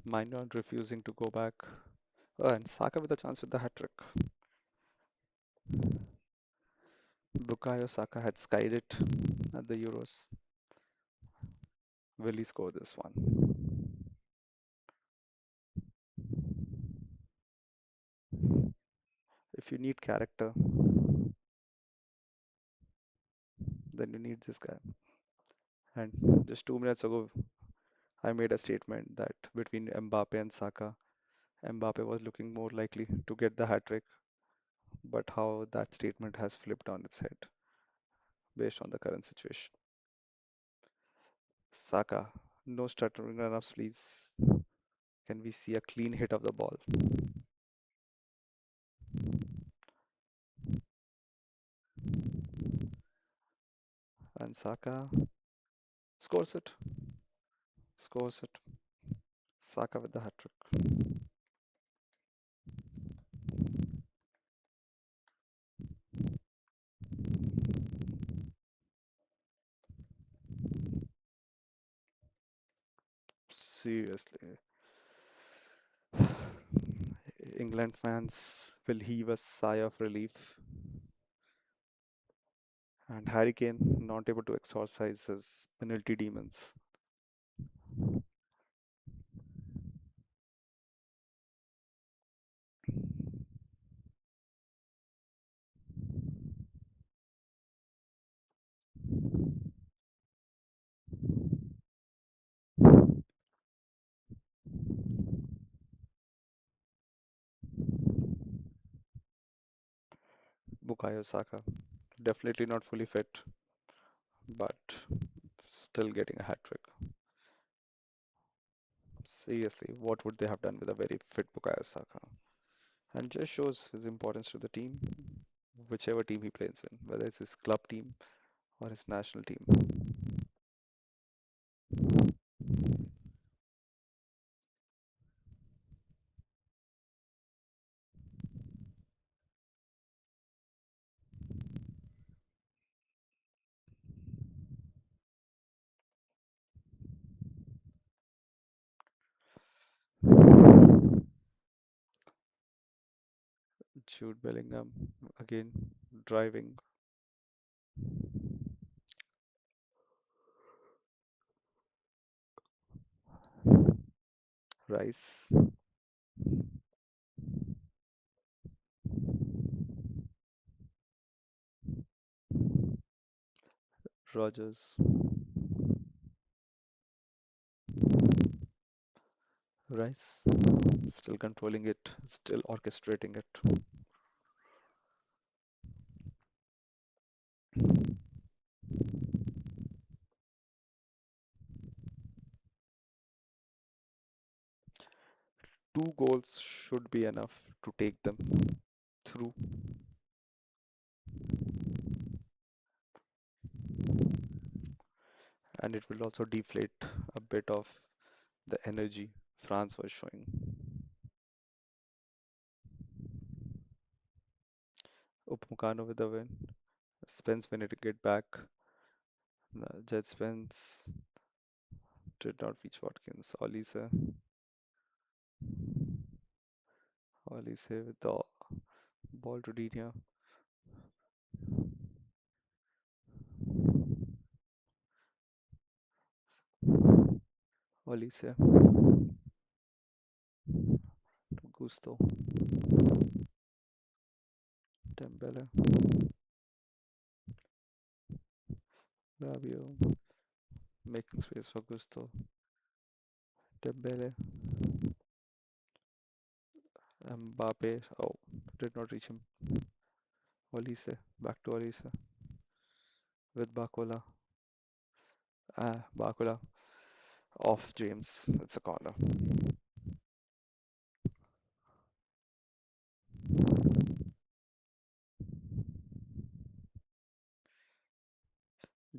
Mignon refusing to go back. Oh, and Saka with a chance with the hat trick. Bukayo Saka had skied it at the Euros. Will he score this one? If you need character, then you need this guy. And just 2 minutes ago, I made a statement that between Mbappe and Saka, Mbappe was looking more likely to get the hat trick, but how that statement has flipped on its head based on the current situation. Saka, no stuttering run-ups, please. Can we see a clean hit of the ball? And Saka scores it. Scores it. Saka with the hat trick. Seriously. England fans will heave a sigh of relief. And Harry Kane not able to exorcise his penalty demons. Bukayo Saka, definitely not fully fit, but still getting a hat trick. Seriously, what would they have done with a very fit Bukayo Saka? And just shows his importance to the team, whichever team he plays in, whether it's his club team or his national team. Jude Bellingham again driving. Rice, Rogers, Rice, still controlling it, still orchestrating it. Two goals should be enough to take them through, and it will also deflate a bit of the energy France was showing. Upamecano with the win. Spence when it get back. Jet Spence did not reach Watkins. Olise with the ball to Dinia. Olise to Gusto. Dembele. Rabiot making space for Gusto. Dembele. Mbappe. Oh, did not reach him. Olise. Back to Olise with Bakola. Bakola off James. It's a corner.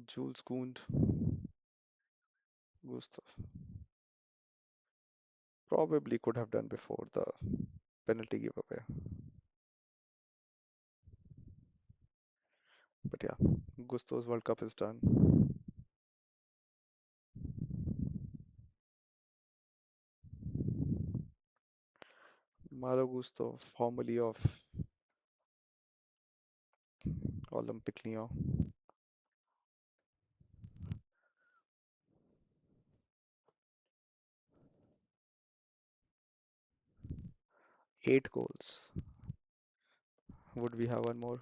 Jules Kound. Gustav. Probably could have done before the penalty giveaway. But yeah, Gusto's World Cup is done. Malo Gusto, formerly of Olympic Lyon. 8 goals. Would we have one more?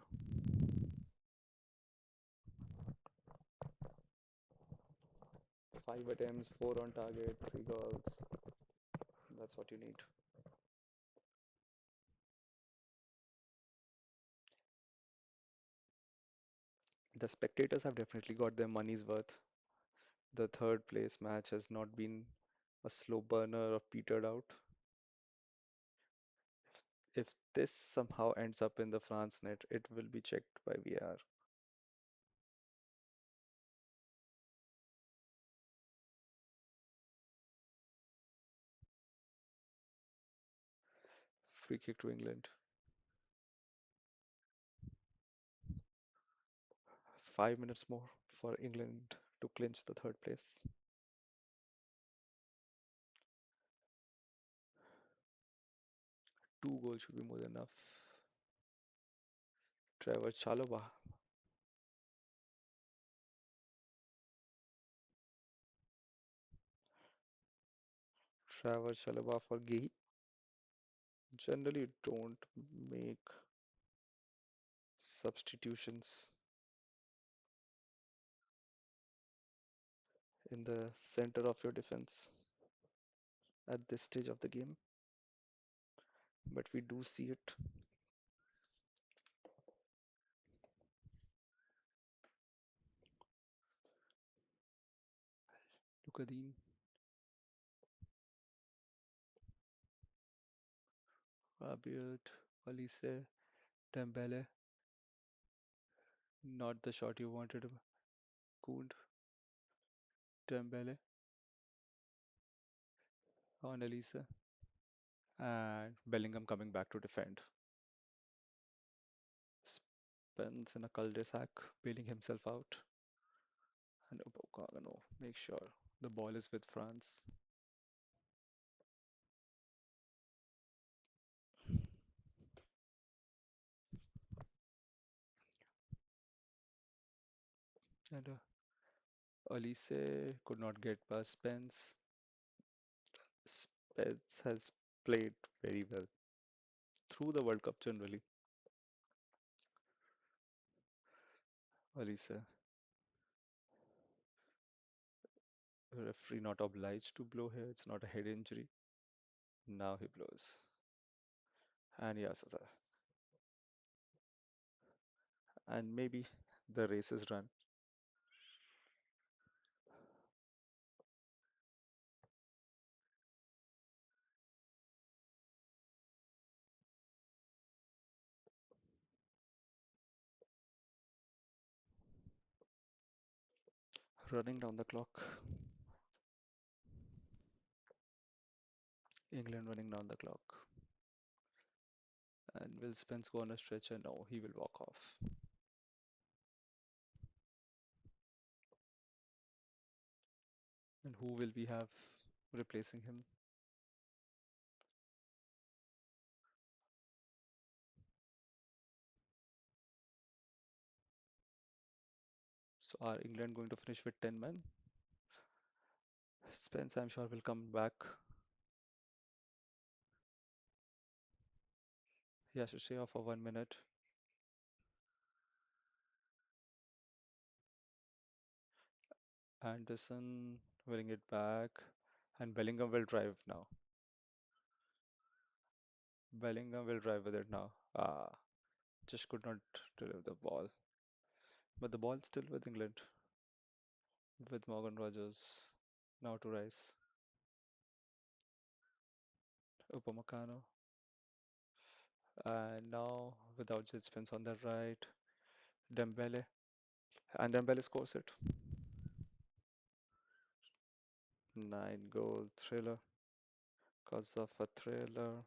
5 attempts, 4 on target, 3 goals. That's what you need. The spectators have definitely got their money's worth. The third place match has not been a slow burner or petered out. If this somehow ends up in the France net, it will be checked by VAR. Free kick to England. 5 minutes more for England to clinch the third place. 2 goals should be more than enough. Trevor Chalobah. Trevor Chalobah for Gay. Generally, don't make substitutions in the center of your defense at this stage of the game, but we do see it. Lukadin, Rabiot, Olise, Dembele. Not the shot you wanted. Kound, Dembele on Olise, and Bellingham coming back to defend. Spence in a cul-de-sac, bailing himself out. And Upamecano make sure the ball is with France. And Olise could not get past Spence. Spence has played very well through the World Cup generally. Olise, referee not obliged to blow here. It's not a head injury. Now he blows. And yes, and maybe the race is run. Running down the clock. England running down the clock. And will Spence go on a stretcher? No, he will walk off. And who will we have replacing him? So are England going to finish with 10 men? Spence, I'm sure, will come back. He has to stay off for 1 minute. Anderson winning it back. And Bellingham will drive now. Bellingham will drive with it now. Just could not deliver the ball. But the ball's still with England, with Morgan Rogers. Now to Rice. Upamecano. And now without Jet Spence on the right. Dembele. And Dembele scores it. 9 goal thriller. Cause of a thriller.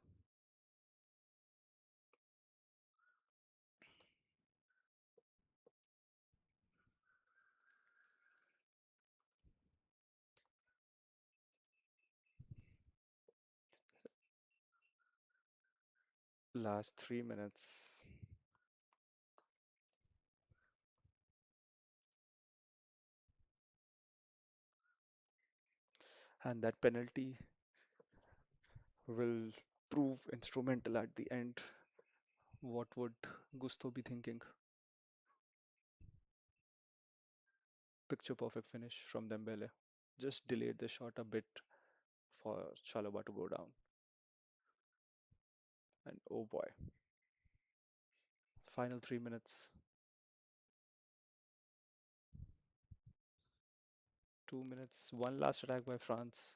Last 3 minutes. And that penalty will prove instrumental at the end. What would Gusto be thinking? Picture perfect finish from Dembele. Just delayed the shot a bit for Chalobah to go down. And oh boy, final 3 minutes. 2 minutes. One last attack by France,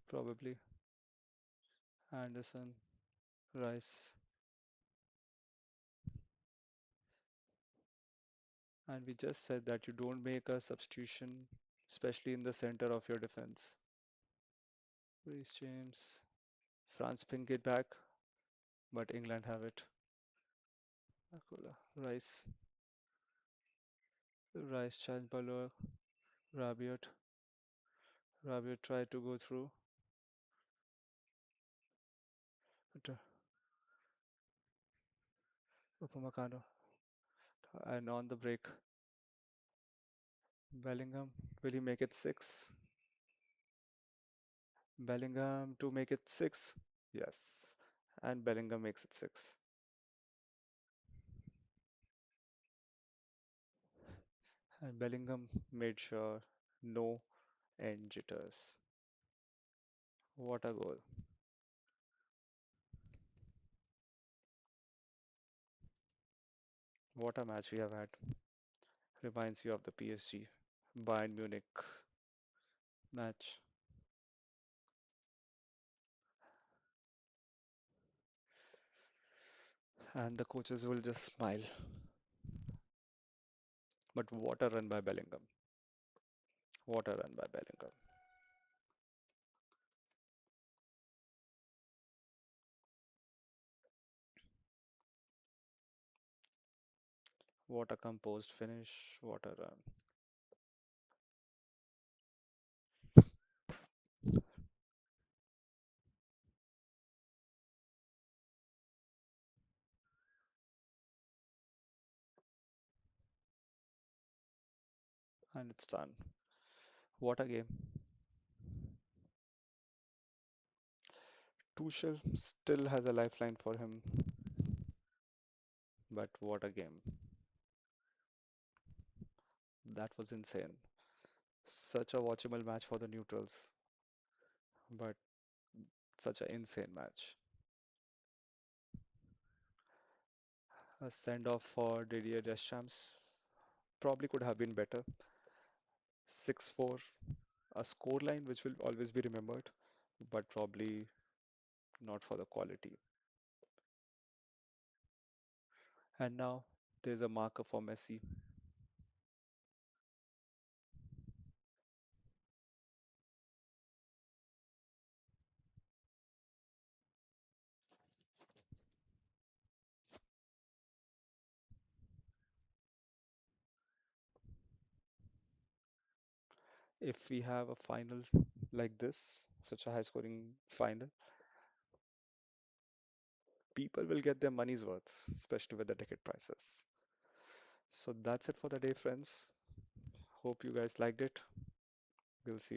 probably. Anderson, Rice. And we just said that you don't make a substitution, especially in the center of your defense. Reece James. France ping it back, but England have it. Akola. Rice. Rice challenged by Lower. Rabiot. Rabiot tried to go through. But, Upamecano. And on the break, Bellingham. Will he make it six? Bellingham to make it six. Yes. And Bellingham makes it six. And Bellingham made sure no end jitters. What a goal. What a match we have had. Reminds you of the PSG Bayern Munich match. And the coaches will just smile. But what a run by Bellingham. What a run by Bellingham. What a composed finish. What a run. And it's done. What a game. Tuchel still has a lifeline for him, but what a game. That was insane. Such a watchable match for the neutrals, but such an insane match. A send off for Didier Deschamps probably could have been better. 6-4, a scoreline which will always be remembered, but probably not for the quality. And now there's a marker for Messi. If we have a final like this, such a high scoring final, people will get their money's worth, especially with the ticket prices. So that's it for the day, friends. Hope you guys liked it. We'll see you.